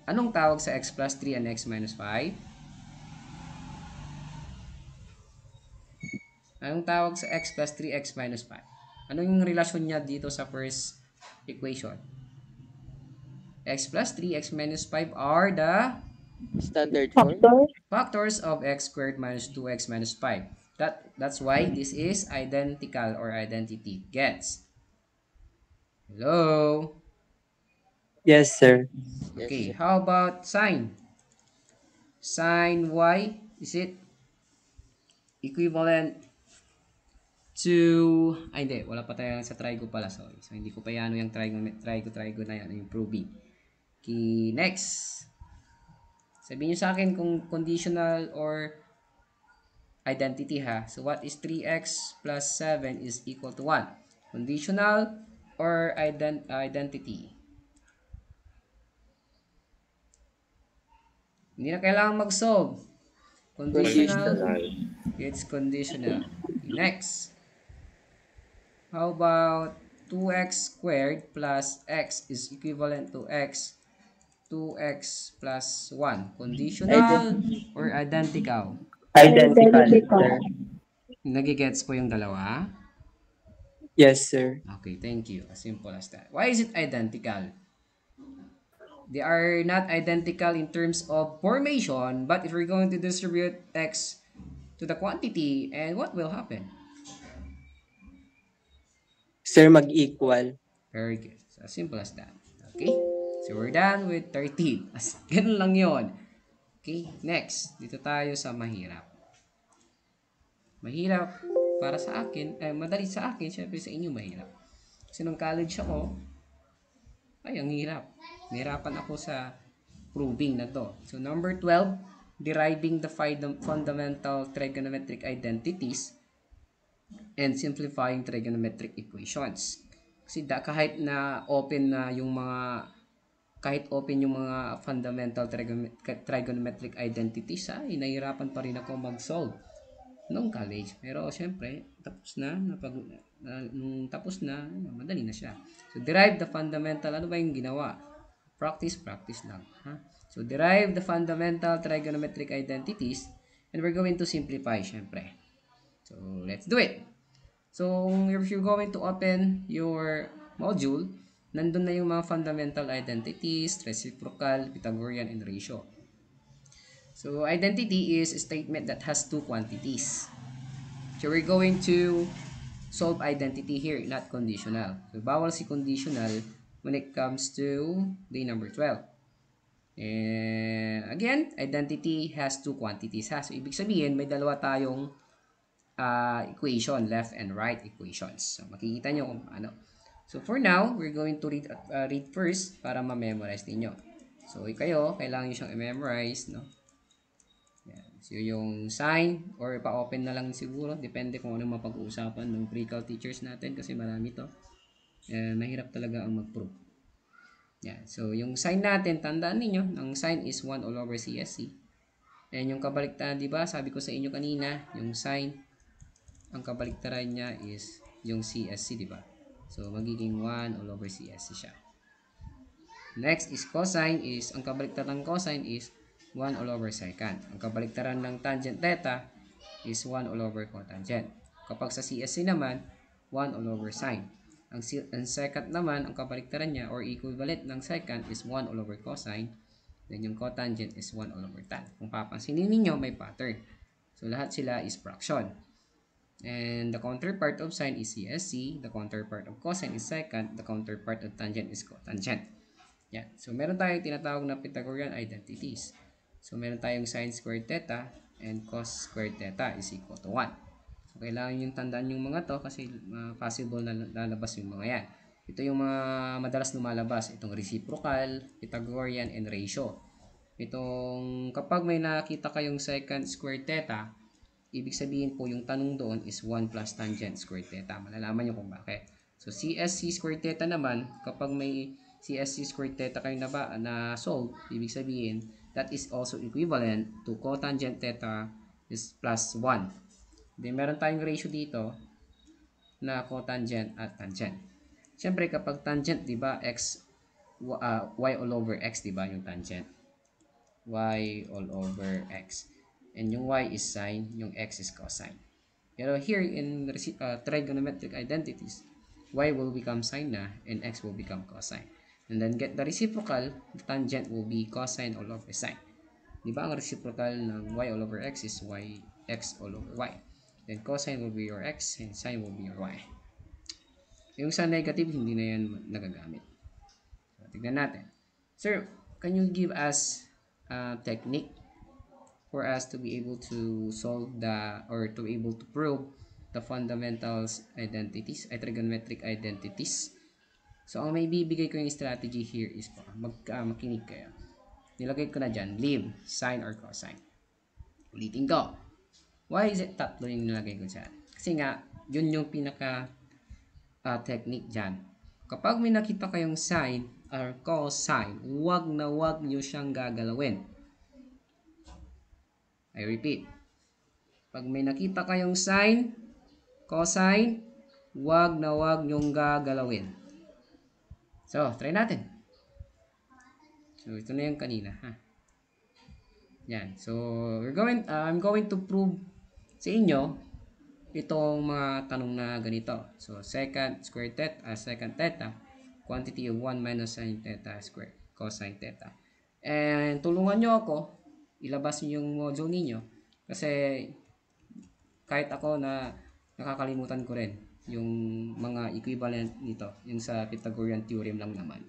Anong tawag sa x plus 3 and x minus 5? Anong tawag sa x plus 3x minus 5? Anong yung relasyon niya dito sa first equation? X plus 3, x minus 5 are the Standard form. Factor. factors of x squared minus 2x minus 5. That's why this is identical or identity. Gets? Hello? Yes, sir. Yes, Okay, sir. how about sine? Sine y, is it equivalent to, hindi, wala pa tayo sa trigo pala, sorry. So, hindi ko pa yan yung trigo na yan, yung proving. Okay, next. Sabihin nyo sa akin kung conditional or identity, ha. So, what is 3x plus 7 is equal to 1? Conditional or identity? Hindi na kailangan mag-solve. Conditional. It's conditional. Okay, next. How about 2x squared plus x is equivalent to x 2x plus 1? Conditional or identical? Identical, Identical. sir. Nagigets po yung dalawa? Yes, sir. Okay, thank you. As simple as that. Why is it identical? They are not identical in terms of formation, but if we're going to distribute x to the quantity, and what will happen? Sir, mag-equal. Very good. So, as simple as that. Okay? So, we're done with 13. As, ganun lang yon. Okay? Next. Dito tayo sa mahirap. Mahirap para sa akin, madali sa akin, syempre sa inyo mahirap. Kasi nung college ako, ay, ang hirap. Nahirapan ako sa proving na to. So, number 12, deriving the fundamental trigonometric identities and simplifying trigonometric equations. Kasi kahit open yung mga fundamental trigonometric identities, ay nahirapan pa rin ako mag-solve nung college. Pero syempre, nung tapos na, madali na siya. So, derive the fundamental, ano ba yung ginawa? Practice lang. Ha? So, derive the fundamental trigonometric identities and we're going to simplify, syempre. So, let's do it. So, if you're going to open your module, nandun na yung mga fundamental identities, reciprocal, Pythagorean, and ratio. So, identity is a statement that has two quantities. So, we're going to solve identity here, not conditional. So, bawal si conditional when it comes to day number 12. And again, identity has two quantities. Ha? So, ibig sabihin, may dalawa tayong equation, left and right equations. So, makikita nyo kung ano. So, for now, we're going to read first para ma-memorize ninyo. So, kayo, kailangan nyo siyang i-memorize, no? Yan. So, yung sign, or pa-open na lang siguro. Depende kung ano mapag-uusapan ng pre-cal teachers natin kasi marami to. Mahirap talaga ang mag-prove. Yan. So, yung sign natin, tandaan ninyo, ang sign is 1 all over CSC. And yung kabaliktaran, di ba? Sabi ko sa inyo kanina, yung sign, ang kabaliktaran niya is yung CSC, di ba? So, magiging 1 all over CSC siya. Next is cosine is, ang kabaliktaran ng cosine is 1 all over secant. Ang kabaliktaran ng tangent theta is 1 all over cotangent. Kapag sa CSC naman, 1 all over sine. Ang secant naman, ang kabaliktaran niya or equivalent ng secant is 1 all over cosine. Then yung cotangent is 1 all over tan. Kung papansinin niyo may pattern. So lahat sila is fraction. And the counterpart of sine is CSC, the counterpart of cosine is secant, the counterpart of tangent is cotangent. Yan. So meron tayong tinatawag na Pythagorean identities. So meron tayong sine squared theta and cos squared theta is equal to 1. So kailangan yung tandaan yung mga to kasi possible na lalabas yung mga yan. Ito yung mga madalas lumalabas. Itong reciprocal, Pythagorean, and ratio. Itong kapag may nakita kayong secant squared theta, ibig sabihin po yung tanong doon is 1 plus tangent squared theta. Malalaman nyo kung bakit. So CSC squared theta naman, kapag may CSC squared theta kayo na solve, ibig sabihin that is also equivalent to cotangent theta is plus 1. Then meron tayong ratio dito na cotangent at tangent. Siyempre kapag tangent, 'di ba, y all over x, 'di ba, yung tangent. Y all over x. And yung y is sine, yung x is cosine. Pero here in trigonometric identities, y will become sine na and x will become cosine. And then get the reciprocal, the tangent will be cosine all over sine. 'Di ba ang reciprocal ng y all over x is x all over y. Then cosine will be your x and sine will be your y. Yung sa negative, hindi na yan nagagamit. So, tignan natin. Sir, can you give us a technique for us to be able to solve or to be able to prove the fundamentals identities, trigonometric identities? So, ang may bibigay ko yung strategy here is makinig kayo. Nilagay ko na dyan, leave, sine or cosine. Ulitin ko. Why is it tatlo yung nilagay ko dyan? Kasi nga, yun yung pinaka technique dyan. Kapag may nakita kayong sine or cosine, wag na wag nyo siyang gagalawin. I repeat. Pag may nakita kayong sine, cosine, wag na wag nyong gagalawin. So, try natin. So, ito na yung kanina, ha? Yan. So, I'm going to prove sa inyo itong mga tanong na ganito. So, secant squared theta, secant theta, quantity of 1 minus sine theta squared, cosine theta. And tulungan nyo ako, ilabas nyo yung module ninyo. Kasi, kahit ako na nakakalimutan ko rin yung mga equivalent nito, yung sa Pythagorean theorem lang naman.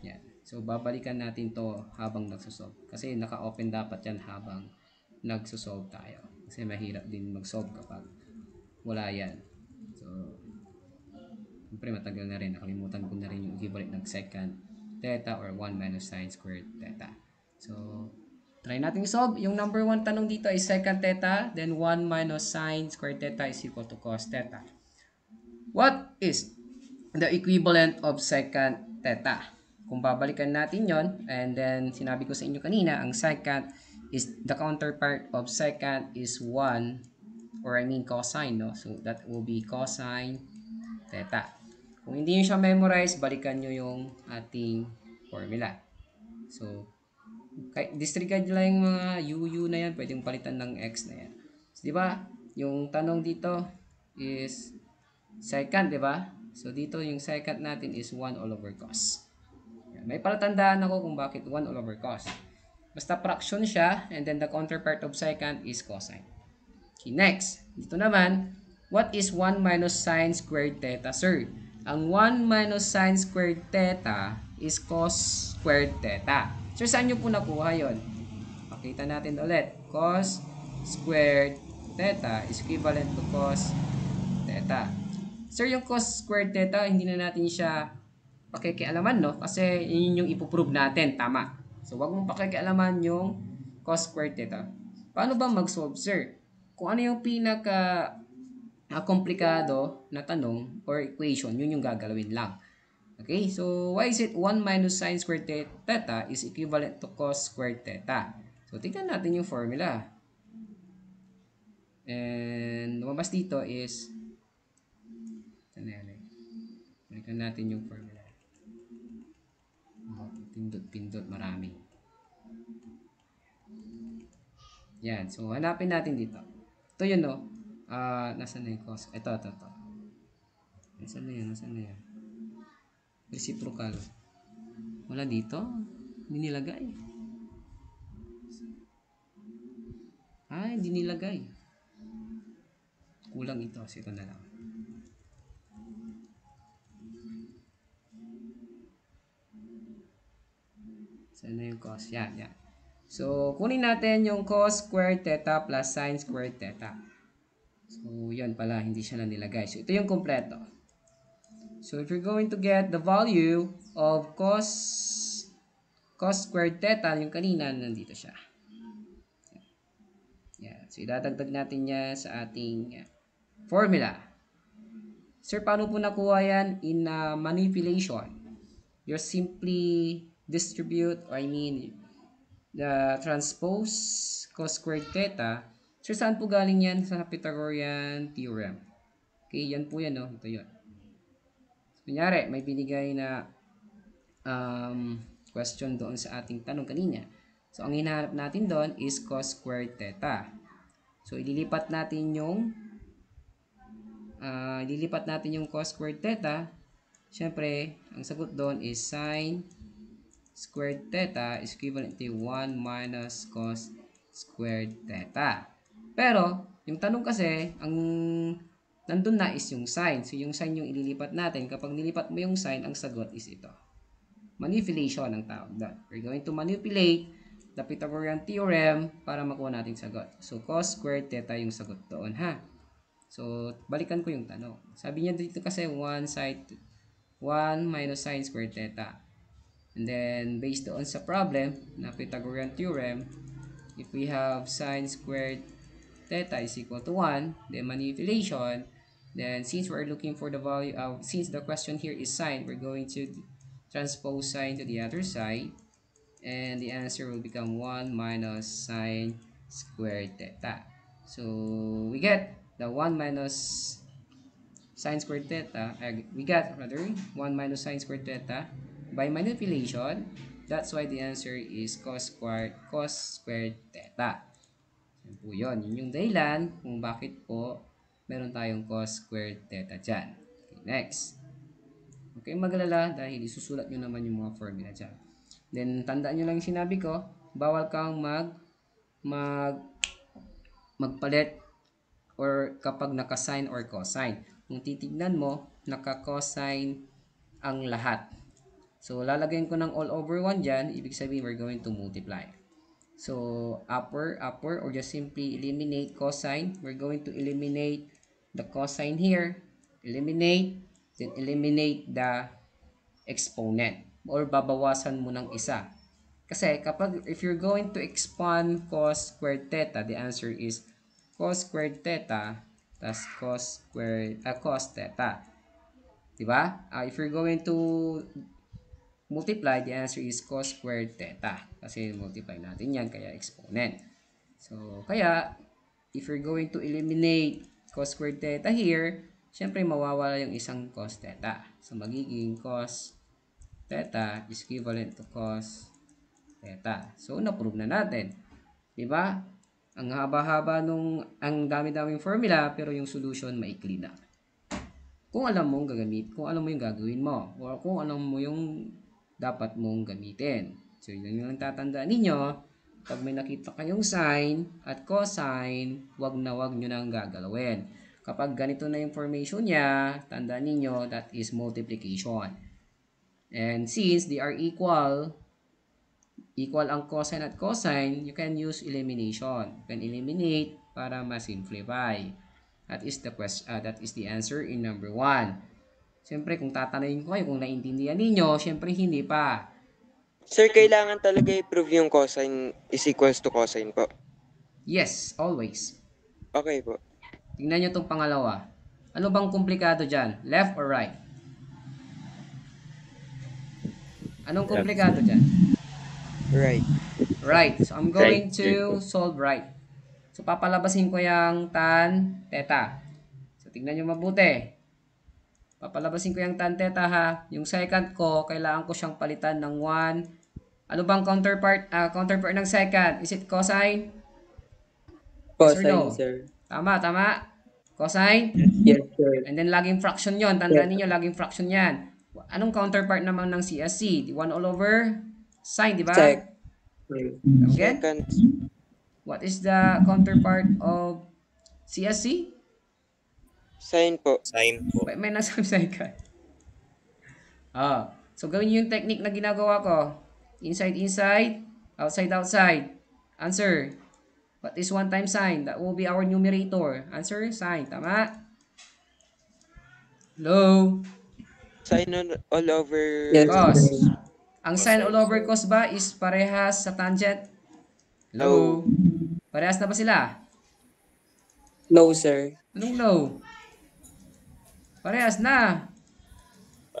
Yan. So, babalikan natin to habang nagsosolve. Kasi naka-open dapat yan habang nagsosolve tayo. Kasi mahirap din mag-solve kapag wala yan. So, siyempre matagal na rin. Nakalimutan ko na rin yung equivalent ng secant theta or 1 minus sine squared theta. So, try natin solve. Yung number 1 tanong dito is secant theta, then 1 minus sine squared theta is equal to cos theta. What is the equivalent of secant theta? Kung babalikan natin yon, and then sinabi ko sa inyo kanina, ang secant is the counterpart of secant is 1, or I mean cosine, no? So that will be cosine theta. Kung hindi nyo siya memorize, balikan nyo yung ating formula. So, disregard lang yung mga UU na yan, pwedeng palitan ng X na yan. So, di ba? Yung tanong dito is secant, di ba? So, dito yung secant natin is 1 all over cos. Yan. May palatandaan ako kung bakit 1 all over cos. Basta fraction siya, and then the counterpart of secant is cosine. Okay, next. Dito naman, what is 1 minus sine squared theta, sir? Ang 1 minus sine squared theta is cos squared theta. Sir, saan nyo po nakuha yun? Pakita natin ulit. Cos squared theta is equivalent to cos theta. Sir, yung cos squared theta, hindi na natin siya pakikialaman, no? Kasi yun yung ipoprove natin. Tama. So, wag mong pakikialaman yung cos squared theta. Paano ba mag-solve, sir? Kung ano yung pinaka komplikado na tanong or equation, yun yung gagalawin lang. Okay, so why is it 1 minus sine squared theta is equivalent to cos squared theta? So, tignan natin yung formula. And lumabas dito is balikan natin yung formula. Pindot, marami. Yan, so hanapin natin dito. Ito yun, no? Nasaan na yung cos? Ito. Nasaan na yan? Reciprocal. Wala dito. Hindi nilagay. Hindi nilagay. Kulang ito. So, ito na lang. Saan na yung cos? Yan. So, kunin natin yung cos squared theta plus sine squared theta. So, yan pala. Hindi siya na nilagay. So, ito yung kompleto. So, if you're going to get the value of cos squared theta, yung kanina, nandito siya. Yan. So, idadagdag natin niya sa ating formula. Sir, paano po nakuha yan in manipulation? You simply distribute, the transpose cos squared theta. Sir, saan po galing yan? Sa Pythagorean theorem. Okay, yan po yan, no? Ito yun. So, kunyari, may binigay na question doon sa ating tanong kanina. So, ang hinahanap natin doon is cos squared theta. So, ililipat natin yung cos squared theta. Siyempre, ang sagot doon is sine squared theta is equivalent to 1 minus cos squared theta. Pero, yung tanong kasi, ang nandun na is yung sine. So, yung sine yung ililipat natin. Kapag nilipat mo yung sine, ang sagot is ito. Manipulation ang tawag doon. We're going to manipulate the Pythagorean theorem para makuha natin sagot. So, cos squared theta yung sagot doon, ha? So, balikan ko yung tanong. Sabi niya dito kasi 1 minus sine squared theta. And then, based on sa problem na Pythagorean theorem, if we have sine squared theta is equal to 1, then manipulation, then since we're looking for the value of, since the question here is sine, we're going to transpose sine to the other side, and the answer will become 1 minus sine squared theta. So, we get the 1 minus sine squared theta, we got 1 minus sine squared theta by manipulation. That's why the answer is cos squared theta. Yan po yun. Yun yung dahilan kung bakit po meron tayong cos squared theta dyan. Okay, next. Okay, magalala dahil isusulat nyo naman yung mga formula dyan. Then, tandaan nyo lang yung sinabi ko, bawal kang magpalit or kapag naka-sine or cosine. Kung titignan mo, naka-cosine ang lahat. So, lalagyan ko ng all over 1 dyan. Ibig sabihin, we're going to multiply. So, upper, or just simply eliminate cosine. We're going to eliminate the cosine here. Eliminate, then eliminate the exponent. Or babawasan mo ng isa. Kasi, if you're going to expand cos squared theta, the answer is cos squared theta plus cos theta. Diba? If you're going to multiply, the answer is cos squared theta. Kasi multiply natin yan, kaya exponent. So, kaya, if you're going to eliminate cos squared theta here, syempre mawawala yung isang cos theta. So, magiging cos theta is equivalent to cos theta. So, na-prove na natin. Diba? Ang haba-haba ang dami-daming formula, pero yung solution maikli na. Kung alam mong kung alam mo yung gagawin mo, or kung alam mo yung dapat mong gamitin. So, yun yung lang tatandaan ninyo. Pag may nakita kayong sine at cosine, wag nyo nang gagalawin. Kapag ganito na yung formation niya, tandaan ninyo, that is multiplication. And since they are equal ang cosine at cosine, you can use elimination. You can eliminate para ma-simplify. That is the answer in number 1. Siyempre, kung tatanungin ko kayo kung naintindihan ninyo, siyempre hindi pa. Sir, kailangan talaga i-prove yung cosine is equals to cosine po. Yes, always. Okay po. Tingnan nyo itong pangalawa. Ano bang komplikado dyan? Left or right? Anong komplikado dyan? Right. Right. So, I'm going to solve right. So, papalabasin ko yung tan theta. So, tingnan nyo mabuti. Papalabasin ko yung tan theta ha. Yung second ko, kailangan ko siyang palitan ng 1. Ano bang counterpart ng second? Is it cosine? Yes or no? Cosine, sir. Tama. Cosine? Yes, sir. And then, laging fraction yon. Tandaan niyo laging fraction yan. Anong counterpart naman ng CSC? 1 all over sine, di ba? Sec. Again? Second. What is the counterpart of CSC? Sine po. May nagsabi sa ikan. So gawin niyo yung technique na ginagawa ko. Inside, outside. Answer. What is 1 times sine? That will be our numerator. Answer, sine. Tama? Hello? Sine all over Yes, Cos. sir. Ang sine all over cos ba is parehas sa tangent? Hello? Parehas na ba sila? No, sir. Anong no? Parehas na.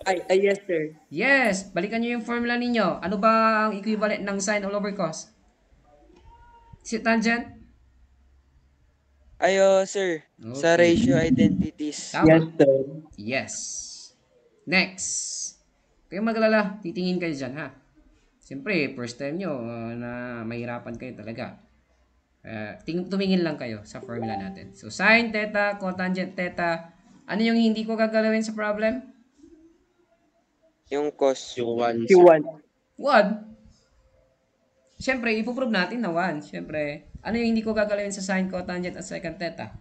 Ay, yes, sir. Yes, balikan nyo yung formula ninyo. Ano ba ang equivalent ng sine all over cos? Is it tangent? Ayo, sir. Sa Okay. ratio identities. Tama. Yes, sir. Yes. Next. Kayo maglala, titingin kayo dyan ha. Siyempre, first time nyo na mahirapan kayo talaga. Tumingin lang kayo sa formula natin. So, sine theta, cotangent theta. Ano yung hindi ko gagalawin sa problem? Yung cos. Yung 1. Q1. 1. Siyempre, ipoprove natin na 1. Siyempre, ano yung hindi ko gagalawin sa sine, cotangent, at second theta?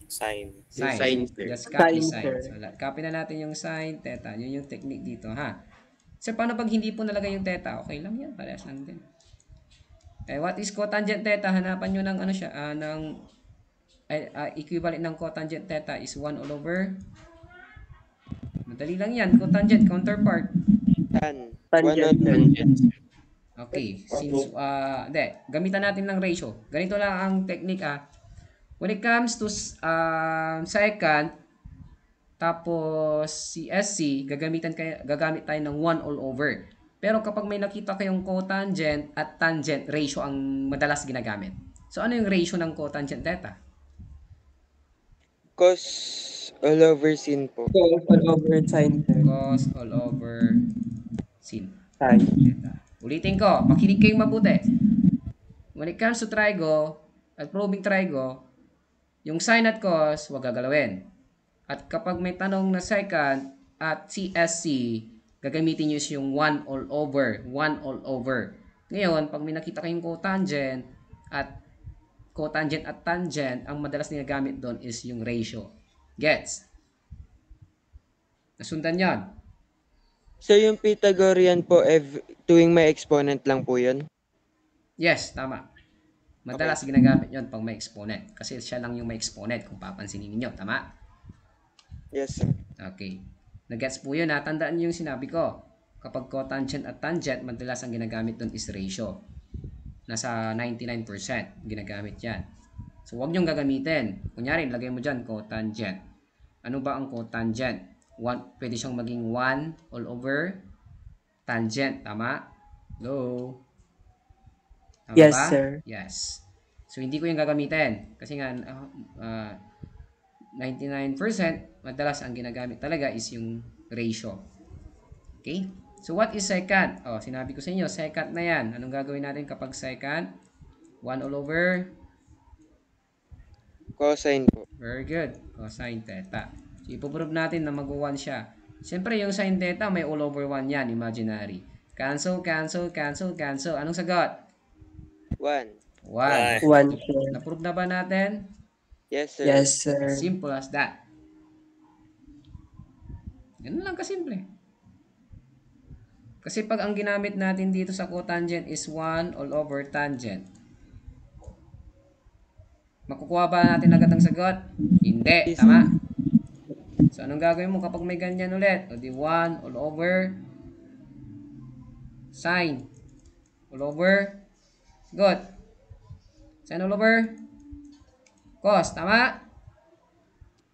Sine. Sine. Sine, sir. Just copy Sine, sine. sir. So, copy na natin yung sine, theta. Yun yung technique dito, ha? So, paano pag hindi po nalagay yung theta? Okay lang yan. Parehas lang din. What is cotangent theta? Hanapan nyo ng ano siya, equivalent ng cotangent theta is 1 all over. Madali lang yan. Cotangent, counterpart. Tan. Tangent, 1 sir. Okay. Since, gamitan natin ng ratio. Ganito lang ang technique, When it comes to second, tapos CSC, gagamit tayo ng 1 all over. Pero kapag may nakita kayong cotangent at tangent, ratio ang madalas ginagamit. So, ano yung ratio ng cotangent theta? Cos all over sin po. Cos all over sine, sir. Cos all over sin Sine. theta. Ulitin ko, makinig kayong mabuti. When it comes to trigo, at proving trigo, yung sine at cos, huwag gagalawin. At kapag may tanong na secant at CSC, gagamitin nyo yung 1 all over. 1 all over. Ngayon, pag may nakita kayong cotangent at tangent, ang madalas ninagamit doon is yung ratio. Gets? Nasundan yon? So yung Pythagorean po, tuwing may exponent lang po yun? Yes, tama. Madalas ginagamit yon pag may exponent. Kasi siya lang yung may exponent kung papansinin niyo. Tama? Yes, sir. Okay. Nagets po yun ha. Tandaan niyo yung sinabi ko. Kapag cotangent at tangent, madalas ang ginagamit doon is ratio. Nasa 99% ginagamit yan. So, huwag niyong gagamitin. Kunyari, lagay mo dyan, cotangent. Ano ba ang cotangent? Pwede siyang maging 1 all over tangent. Tama? Hello? Tama Yes, ba? sir. Yes. So, hindi ko yung gagamitin. Kasi nga, 99%, madalas ang ginagamit talaga is yung ratio. Okay? So, what is secant? Sinabi ko sa inyo, secant na yan. Anong gagawin natin kapag secant? 1 all over? Cosine po. Very good. Cosine theta. So, ipoprove natin na mag-1 siya. Siyempre, yung sin theta, may all over 1 yan, imaginary. Cancel, cancel, cancel, cancel. Anong sagot? 1. 1. 1, sir. Na-prove na ba natin? Yes, sir. Yes, sir. Simple as that. Ganun lang kasimple. Kasi pag ang ginamit natin dito sa cotangent is 1 all over tangent, makukuha ba natin agad ang sagot? Hindi. Tama? So, anong gagawin mo kapag may ganyan ulit? O di 1 all over sine. All over good. Sine all over cos. Tama?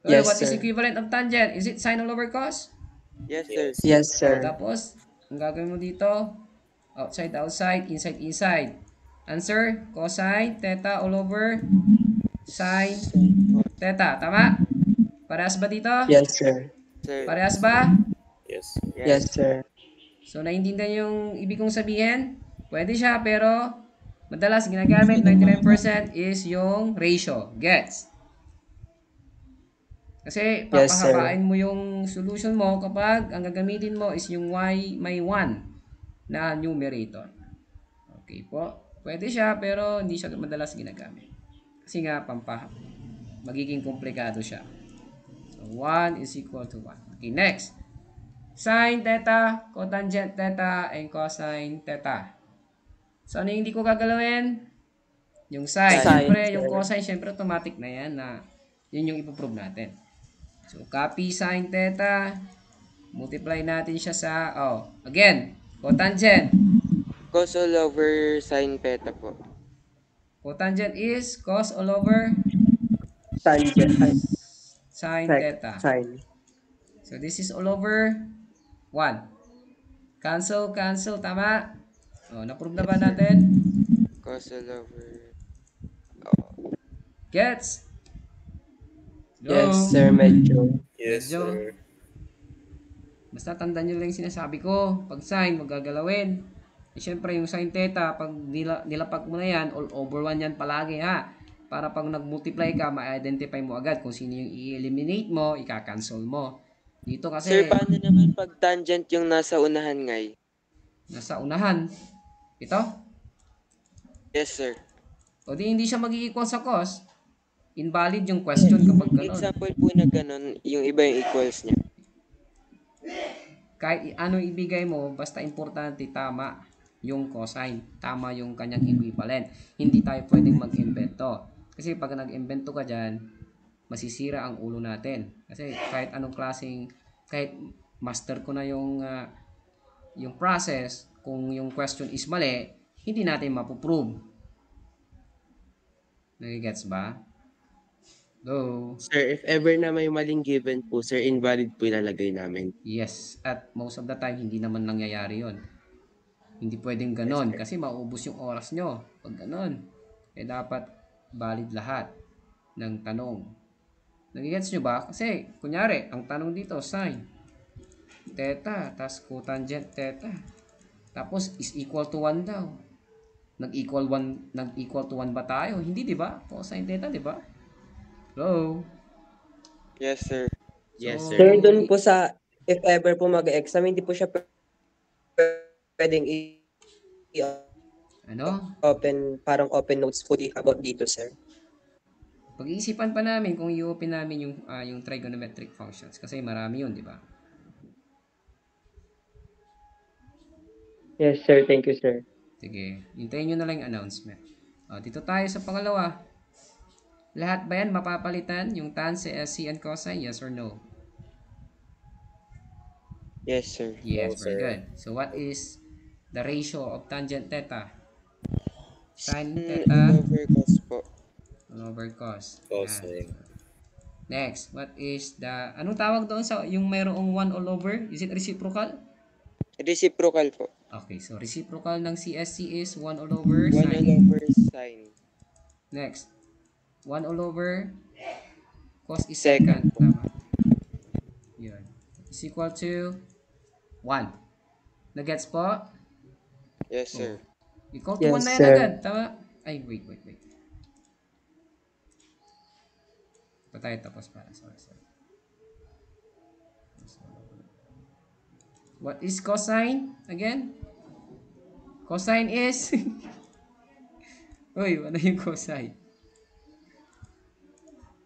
So, Yes, what is sir. equivalent of tangent? Is it sine all over cos? Yes, sir. Yes, sir. Tapos, ang gagawin mo dito, outside, outside, inside, inside. Answer, cosine, theta all over sine, theta. Tama? Parehas ba dito? Yes, sir. Sir. Parehas ba? Yes. Yes, sir. So, naiintindihan yung ibig kong sabihin? Pwede siya, pero madalas ginagamit 99% is yung ratio. Gets? Kasi Yes, sir. papahabain mo yung solution mo kapag ang gagamitin mo is yung y may 1 na numerator. Okay po. Pwede siya, pero hindi siya madalas ginagamit. Kasi nga, magiging komplikado siya. So, 1 is equal to 1. Okay, next. Sin theta, cotangent theta, and cosine theta. So, ano yung hindi ko gagalawin? Yung sine. Sine, Siyempre, sir. yung cosine, siyempre automatic na yan na yun yung ipoprove natin. So, copy sin theta. Multiply natin siya sa, again, cotangent. Cos all over sin theta po. Cotangent is cos all over Tangent. Ay, sin sec. theta. Sine. So, this is all over 1. Cancel, cancel. Tama? Na-prove na ba natin? Cos all over... Gets? Go. Yes, sir. Medyo. Yes, Medyo. sir. Basta tandaan nyo lang yung sinasabi ko. Pag sin, magagalawin. Eh, syempre, yung sin theta, pag nilapag mo na yan, all over 1 yan palagi, ha? Para pag nag-multiply ka, ma-identify mo agad kung sino yung i-eliminate mo, ika-cancel mo. Dito kasi, Sir, paano naman pag tangent yung nasa unahan ngay? nasa unahan. Ito? Yes, sir. O di hindi siya mag-i-equal sa cos. Invalid yung question kapag gano'n. Example po na ganun, yung iba yung equals niya. Kahit ano ibigay mo, basta importante tama yung cosine. Tama yung kanyang equivalent. Hindi tayo pwedeng mag-invento. Kasi pag nag-invento ka dyan, masisira ang ulo natin. Kasi kahit anong klaseng, kahit master ko na yung process, kung yung question is mali, hindi natin mapuprove. Nagigets ba? Go. Sir, if ever na may maling given po, sir, invalid po ilalagay namin. Yes, at most of the time, hindi naman nangyayari yon. Hindi pwedeng ganon kasi mauubos yung oras nyo. Pag ganon, dapat valid lahat ng tanong. Nagigets nyo ba? Kasi, kunyari, ang tanong dito, sin theta, tas cotangent theta. Tapos, is equal to 1 daw. Nag-equal to 1 ba tayo? Hindi, di ba? Cosine theta, di ba? Hello? Yes, sir. Yes, So, sir. Sir, dun po sa, if ever po mag-exam, hindi po siya pwedeng Ano? open, parang open notes po about dito, sir. Pag-iisipan pa namin kung i-open namin yung trigonometric functions kasi marami yun, di ba? Yes, sir. Thank you, sir. Sige, hintayin nyo na lang yung announcement. Dito tayo sa pangalawa. Lahat ba yan mapapalitan? Yung tan, C and cosine? Yes or no? Yes, sir. Yes, No, very sir. good. So what is the ratio of tangent theta? Sin theta Over cos po. over cos. Cosine. Yan. Next, what is the... Anong tawag doon sa yung mayroong 1 all over? Is it reciprocal? Reciprocal po. Okay, so reciprocal ng CSC is 1 all over 1 all sine. over sine. Next, 1 all over cos is Second. second. Tama. Yun. Is equal to 1. Nagets po? Yes, sir. Equal to 1 Yes, na yan sir. agad. Tama? Ay, wait. Pa tayo tapos para. Sorry. What is cosine? Again? Cosine is... Uy, ano yung cosine?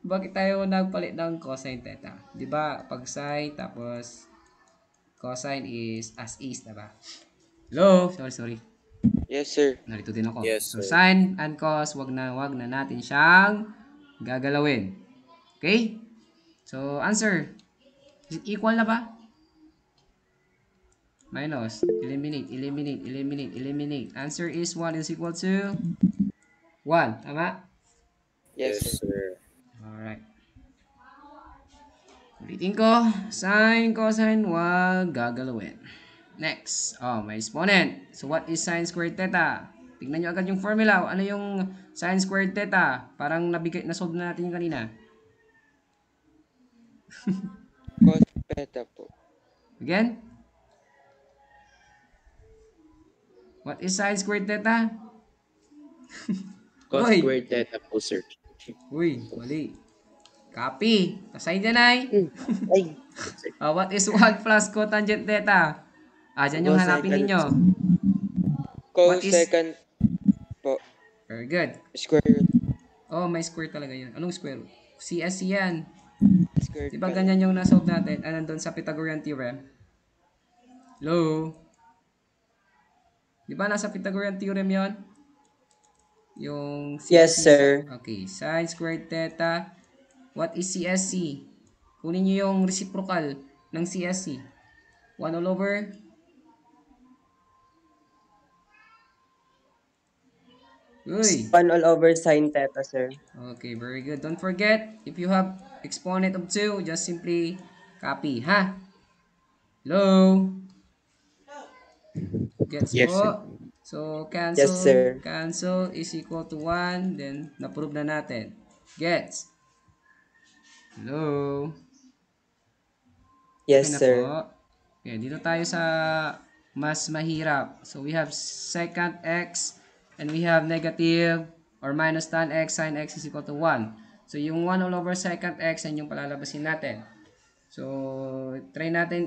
Bakit tayo nagpalit ng cosine theta? Di ba? Pag sine, tapos cosine is as is, diba? Hello? Sorry. Yes, sir. Narito din ako. Yes, So, sir. sine and cos, wag na natin siyang gagalawin. Okay? So, answer. Is it equal na ba? Minus. Eliminate. Answer is 1 is equal to 1. Tama? Yes, Yes, sir. sir. Alright. Ulitin ko. Sine, cosine, wag gagalawin. Next. Oh, may exponent. So, what is sine squared theta? Tignan nyo agad yung formula. Ano yung sine squared theta? Parang nasolve na natin yung kanina. Cos beta po. Again? What is sine squared theta? Cos Uy! squared theta po, sir. Uy, mali. Copy. Assign dyan ay. Ay, What is 1 plus cotangent theta? Dyan yung hanapin Cosecant. ninyo. What is- cosecant po. Very good. Square root. Oh, may square talaga yun. Anong square? CSC yan. Square Diba pala. ganyan yung nasolve natin? Nandun sa Pythagorean theorem. Hello? Diba nasa Pythagorean theorem yon? Yung CSC. Yes, sir. Okay. Sine squared theta. What is CSC? Kunin nyo yung reciprocal ng CSC. 1 all over. Uy. 1 all over sine theta, sir. Okay, very good. Don't forget, if you have exponent of 2, just simply copy, ha? Hello? Gets Yes, po? sir. So, cancel. Yes, sir. Cancel is equal to 1. Then, na-prove na natin. Gets? Hello? Yes, Okay na sir. po. Okay, dito tayo sa mas mahirap. So, we have secant x and we have negative or minus tan x sin x is equal to 1. So, yung 1 all over secant x yan yung palalabasin natin. So, try natin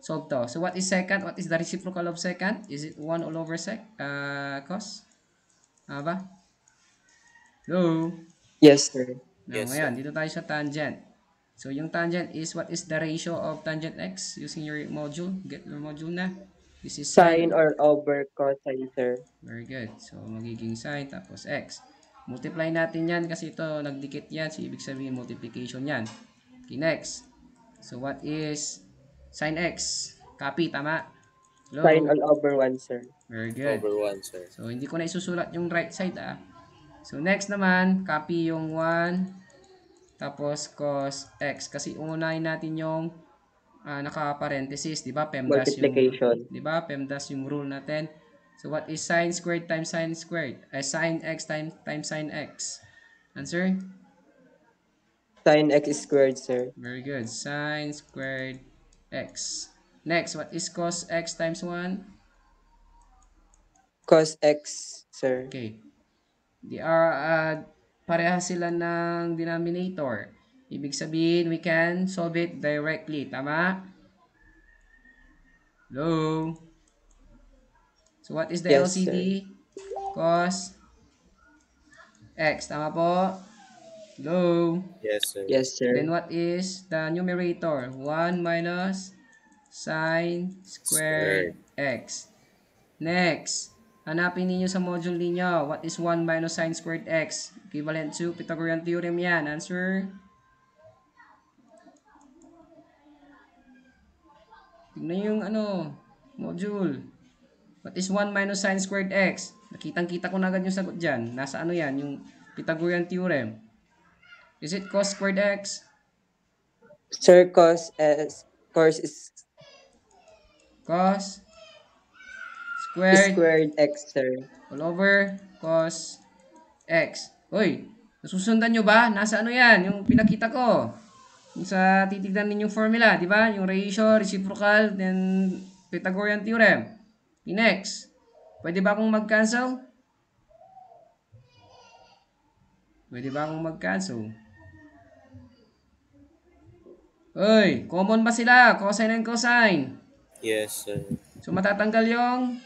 solve to. So, what is secant? What is the reciprocal of secant? Is it 1 all over cos? Ba? Hello? Yes, sir. Now, Yes, ngayon, dito tayo sa tangent. So, yung tangent is, what is the ratio of tangent x using your module? Get your module na. This is Sine all over cosine, sir. Very good. So, magiging sine tapos x. Multiply natin yan kasi ito, nagdikit yan. So, ibig sabihin, multiplication yan. Okay, next. So, what is sine x? Copy, tama? Hello? Sine all over 1, sir. Very good. Over 1, sir. So, hindi ko na isusulat yung right side, So, next naman, copy yung 1 tapos cos x. Kasi unahin natin yung naka-parenthesis, di ba? PEMDAS Multiplication. yung, di ba? PEMDAS yung rule natin. So, what is sine squared times sine squared? Sine x times sine x. Answer? Sine x squared, sir. Very good. Sine squared x. Next, what is cos x times 1? Cos x, sir. Okay. They are, parehas sila ng denominator. Ibig sabihin, we can solve it directly. Tama? Hello? So, what is the Yes, LCD? Cos x. Tama po? Hello? Yes, sir. Yes, sir. Then, what is the numerator? 1 minus sine squared x. Next, hanapin ninyo sa module ninyo. What is 1 minus sine squared x? Equivalent to Pythagorean theorem yan. Answer? Tignan yung module. What is 1 minus sine squared x? Nakitang-kita ko na agad yung sagot dyan. Nasa yan? Yung Pythagorean theorem. Is it cos squared x? Sir, cos is Cos squared squared x, sir. all over cos x. Uy, nasusundan nyo ba? Nasa yan? Yung pinakita ko. Yung sa titignan ninyong formula, di ba? Yung ratio, reciprocal, then Pythagorean theorem. Next, pwede ba akong mag-cancel? Pwede ba akong mag-cancel? Uy, common ba sila? Cosine and cosine. Yes, sir. So matatanggal yung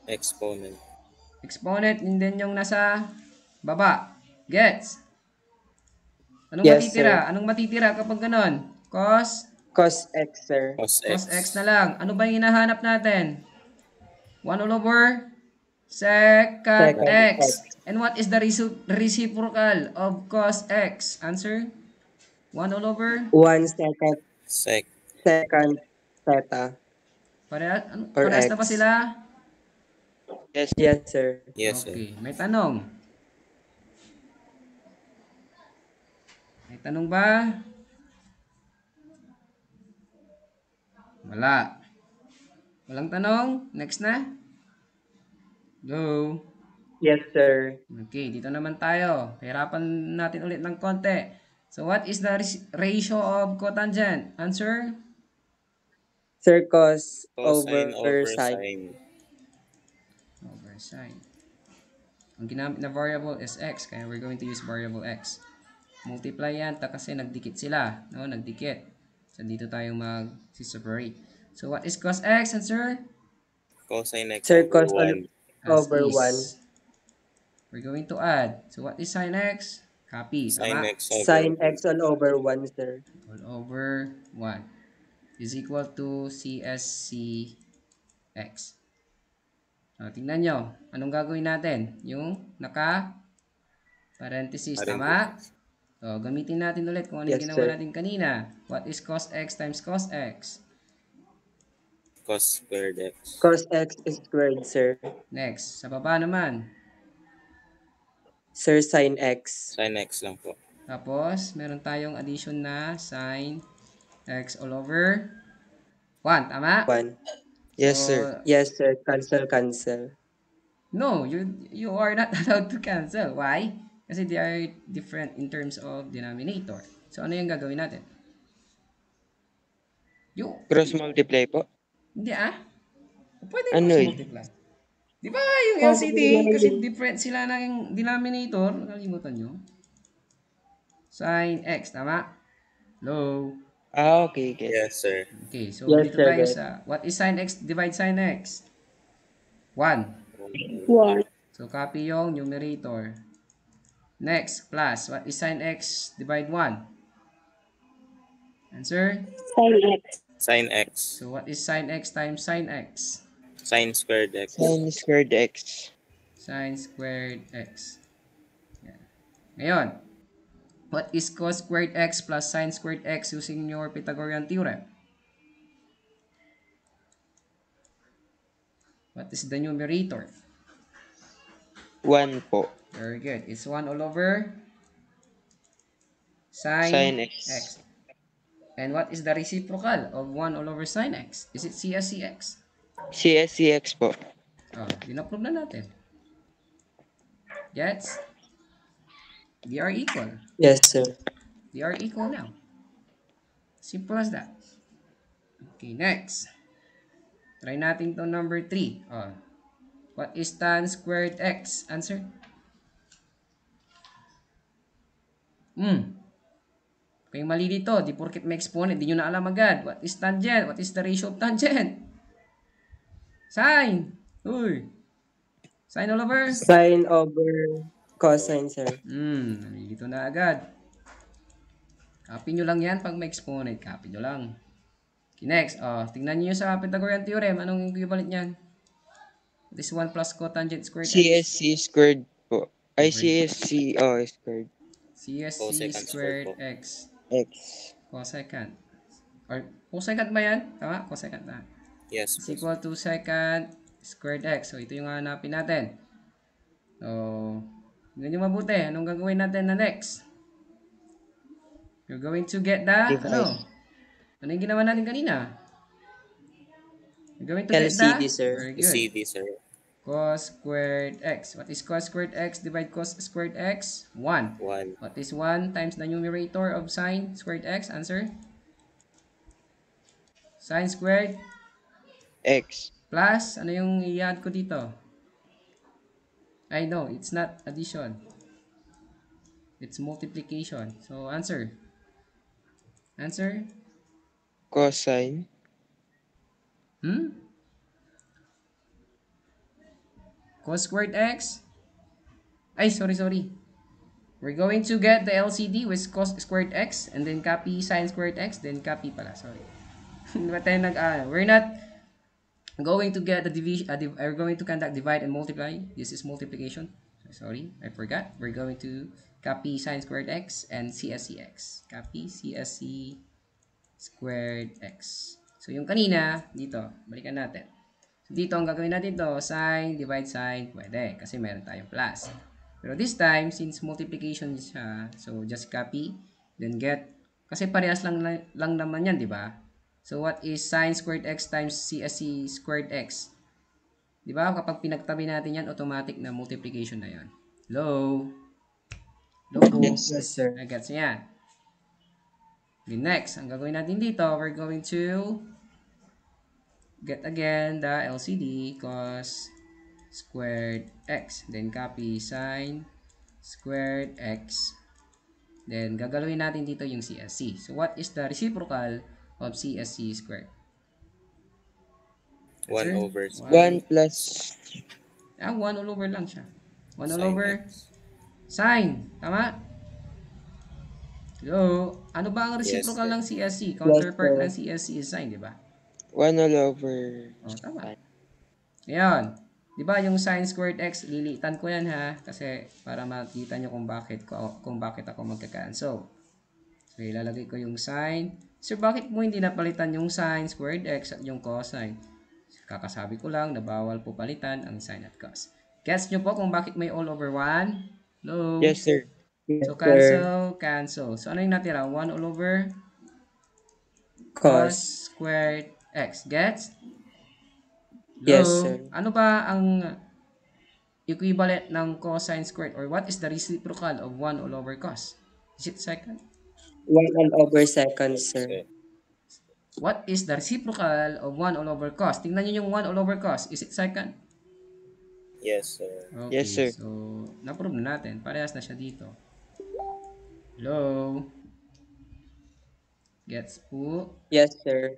Exponent. exponent and then yung nasa baba. Gets? Anong Yes, matitira? sir. Anong matitira kapag ganon? Cos x, sir. Cos Cos x x. na lang. Ano ba yung hinahanap natin? 1 all over secant Second x. x. And what is the reciprocal of cos x? Answer? 1 all over? 1 second, Sec. second theta or Parehas na ba x. sila? Yes, sir. Yes, sir. Yes, sir. Okay, may tanong. May tanong ba? Wala. Walang tanong? Next na? Go. Yes, sir. Okay, dito naman tayo. Hirapan natin ulit ng konti. So, what is the ratio of cotangent? Answer? Sir, cos Cosine over over sine. sine. Over sine. Ang ginamit na variable is x, kaya we're going to use variable x. Multiply yan kasi nagdikit sila. No? Nagdikit. So, dito tayo mag-separate. So, what is cos x? Answer? Cosine x Sir, over cos 1. As over is. 1. We're going to add. So, what is sin x? Copy. Sine Tama? x over Sine x all over 1, sir. All over 1 is equal to CSC x. So, tingnan nyo. Anong gagawin natin? Yung naka-parenthesis. Tama? So, gamitin natin ulit kung anong Yes, ginawa sir. natin kanina. What is cos x times cos x? Cos squared x. Cos x is squared, sir. Next. Sa baba naman. Sir, sine x. Sine x lang po. Tapos, meron tayong addition na sin x all over 1. Tama? 1. Yes, So, sir. Yes, sir. Cancel, cancel. no, you are not allowed to cancel. Why? Kasi they are different in terms of denominator. So, ano yung gagawin natin? Cross multiply po. Hindi Pwede Ano cross eh? multiply. Di ba yung LCD, kasi different sila ng denominator. Nakalimutan nyo? Sin x, tama? Hello? Okay, okay. Yes, sir. Okay, so Yes, dito sir, tayo guys. sa, what is sin x divide sin x? 1. 1. So, copy yung numerator. Next, plus. What is sin x divide 1? Answer? Sin x. Sine x. So, what is sin x times sin x? Sine squared x. Sine squared x. Sin squared x. Yan. Ngayon, what is cos squared x plus sin squared x using your Pythagorean theorem? What is the numerator? 1 po. Very good. It's 1 all over Sin sin x. x. And what is the reciprocal of 1 all over sin x? Is it CSCX? CSCX po. Dinaprove na natin. Gets? They are equal. Yes, sir. They are equal now. Simple as that. Okay, next. Try natin to number 3. What is tan squared x? Answer? Kaya mali dito. Di porket may exponent, di nyo na alam agad. What is tangent? What is the ratio of tangent? Sine. Uy. Sine all over? Sine over cosine, sir. Nalilito na agad. Copy nyo lang yan pag may exponent. Copy nyo lang. Okay, next. Tingnan nyo sa Pythagorean theorem. Anong equivalent niyan? This 1 plus cotangent squared x. CSC squared po. Ay, Over. CSC, squared. CSC Cosecant squared squared po. x. X. Cosecant. Or cosecant ba yan? Tama? Cosecant na. Yes. Is equal to secant squared x. So, ito yung hanapin natin. So, tingnan nyo mabuti. Anong gagawin natin na next? You're going to get the, Divide. Ano yung ginawa natin kanina? You're going to get LCD, the, sir. very good, CD, sir. cos squared x. What is cos squared x? Divide cos squared x? 1. 1. What is 1 times the numerator of sine squared x? Answer? Sine squared X. plus, ano yung i-add ko dito? I know, it's not addition. It's multiplication. So, answer. Answer? Cosine. Hmm? Cos squared x? Ay, sorry. We're going to get the LCD with cos squared x and then copy sine squared x, then copy pala. Sorry. We're not going to get the division, we're going to conduct divide and multiply. This is multiplication. Sorry, I forgot. We're going to copy sine squared x and CSC x. Copy CSC squared x. So yung kanina, dito, balikan natin. So dito, ang gagawin natin to, sine, divide sine, pwede. Kasi meron tayong plus. Pero this time, since multiplication siya, so just copy, then get. Kasi parehas lang naman yan, di ba? So what is sine squared x times CSC squared x? Di ba? Kapag pinagtabi natin yan, automatic na multiplication na yan. Hello? Hello po? Yes. Yes, sir. Nagets niya. Okay, next, ang gagawin natin dito, we're going to get again the LCD cos squared x. Then copy sine squared x. Then gagalawin natin dito yung CSC. So what is the reciprocal of CSC squared? 1 Answer? over 1 plus 1 all over lang siya. 1 all Sine over x. sine. Tama? Hello? Ano ba ang reciprocal sir. ng CSC? Counterpart sir. ng CSC is sine, di ba? 1 all over. Tama. Ayan. Di ba yung sine squared x, lilitan ko yan ha. Kasi para makita nyo kung bakit ako magka-cancel. So, ilalagay ko yung sine. So, bakit mo hindi napalitan yung sine squared x at yung cosine? Kakasabi ko lang na bawal po palitan ang sine at cos. Gets nyo po kung bakit may all over 1? Hello? Yes, sir. Yes, So, sir. cancel. So, ano yung natira? 1 all over Cos. cos squared x. Gets? Yes, Hello? sir. Ano ba ang equivalent ng cosine squared? Or what is the reciprocal of 1 all over cos? Is it second? 1 all over second, sir. What is the reciprocal of 1 all over cos? Tingnan nyo yung 1 all over cos. Is it second? Yes, sir. Okay, Yes, sir. so na-prove na natin. Parehas na siya dito. Hello? Gets po? Yes, sir.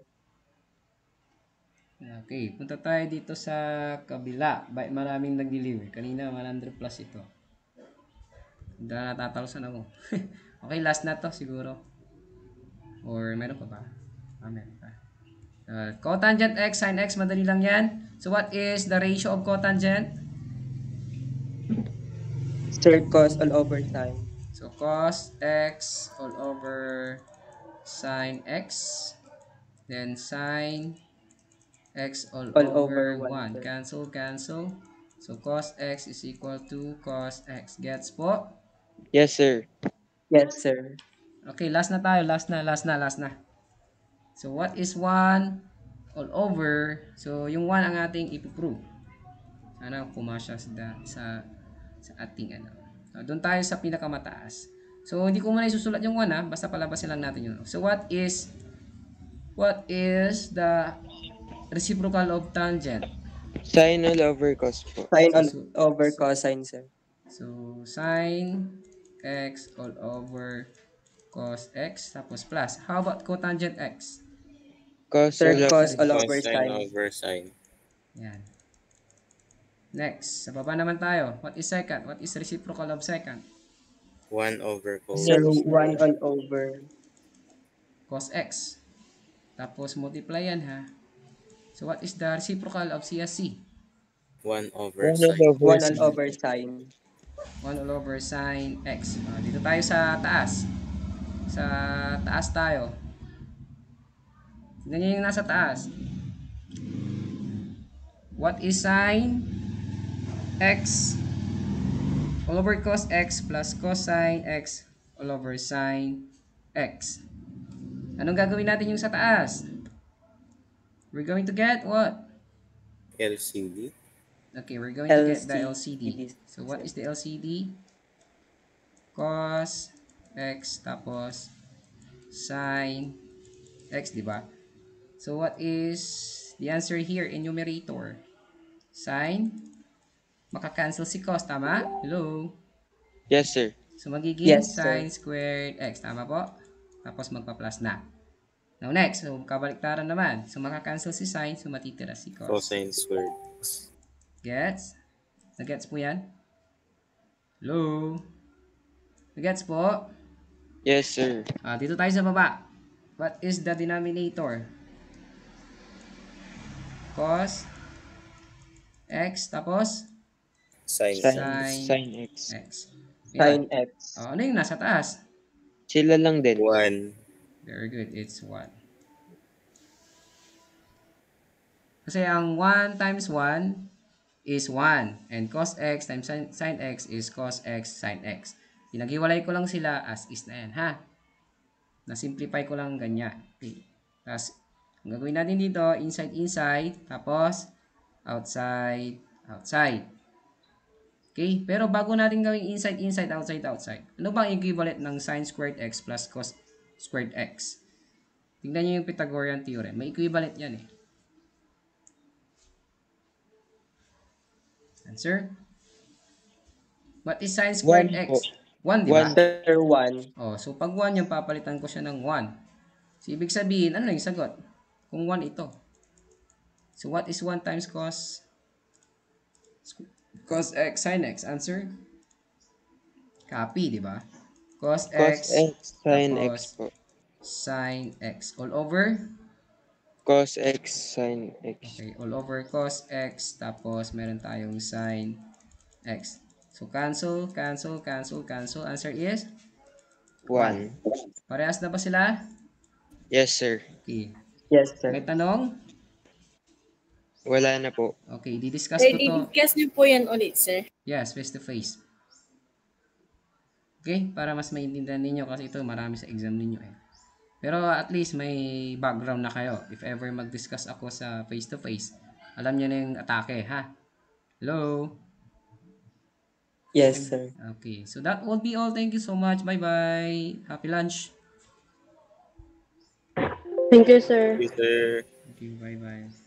Okay, punta tayo dito sa kabila. Maraming nag-deliver. Kanina 100 plus ito. Hindi na natatalusan ako. Okay, last na to siguro. Or meron pa ba? Meron pa. Cotangent x, sin x, madali lang yan. So what is the ratio of cotangent? Sir, cos all over sine. So cos x all over sin x. Then sin x all over 1. sir. Cancel. So cos x is equal to cos x. Gets po? Yes, sir. Yes, sir. Okay, last na tayo. Last na. So what is 1 all over? So yung 1 ang ating ipiprove. Sana pumasya sa ating ano. So, doon tayo sa pinakamataas. So hindi ko muna isusulat yung 1 ha, basta palabasin lang natin yun. So what is the reciprocal of tangent? Sine all over cos po. Sine all over cosine, sir. So sin x all over cos x tapos plus. How about cotangent x? Cos Sir, all cos over. all over Cosine sine. over sine. Yan. Next, sa baba naman tayo. What is second? What is reciprocal of second? 1 over Sir, cos. 1 all over. Cos x. Tapos multiply yan ha. So what is the reciprocal of CSC? 1 over 1 all sine. over 1 all sine. over sine. 1 all over sine x. Dito tayo sa taas. Sa taas tayo. Tignan nyo yung nasa taas. What is sine x all over cos x plus cosine x all over sine x? Anong gagawin natin yung sa taas? We're going to get what? LCD. Okay, we're going to get the LCD. LCD. So what is the LCD? Cos x tapos sine x, di ba? So what is the answer here in numerator? Sine. Maka-cancel si cos, tama? Hello? Yes, sir. So magiging Yes, sir. sine squared x, tama po? tapos magpa-plus na. Now next, so kabaliktaran naman. So makakancel si sine, so matitira si cos. Cosine squared. Gets? Nagets po yan? Hello? Nagets po? Yes, sir. Dito tayo sa baba. What is the denominator? Cos x tapos Sine. Sin x. x. Sin Yan. x. Ano yung nasa taas? Sila lang din. 1. Very good. It's 1. Kasi ang 1 times 1 is 1. And cos x times sin x is cos x sin x. Pinaghiwalay ko lang sila as is na yan, ha? Na-simplify ko lang ganyan. Okay. Tapos, ang gagawin natin dito, inside, inside. Tapos, outside, outside. Okay? Pero bago natin gawing inside, inside, outside, outside. Ano bang equivalent ng sin squared x plus cos squared x? Tingnan nyo yung Pythagorean theorem. May equivalent yan eh. Answer? What is sin squared One x? po. 1, di ba? Sir, 1. Oh, so pag 1 yung papalitan ko siya ng 1. So, ibig sabihin, ano yung sagot? Kung 1 ito. So, what is 1 times cos x sin x? Answer? Copy, di ba? Cos Cos x, x sin tapos x po. sin x. All over? Cos x sin x. Okay, all over cos x, tapos meron tayong sin x. So, cancel, cancel, cancel, cancel. Answer is? 1. Parehas na ba sila? Yes, sir. Okay. Yes, sir. May tanong? Wala na po. Okay, didiscuss Sir, ko to. i-discuss niyo po yan ulit, sir. Yes, face to face. Okay, para mas maintindihan ninyo kasi ito marami sa exam ninyo eh. Pero at least may background na kayo. If ever mag-discuss ako sa face to face, alam niyo na yung atake, ha? Hello? Yes, sir. Okay, so that will be all. Thank you so much. Bye-bye. Happy lunch. Thank you, sir. Sir. Thank you. Bye-bye.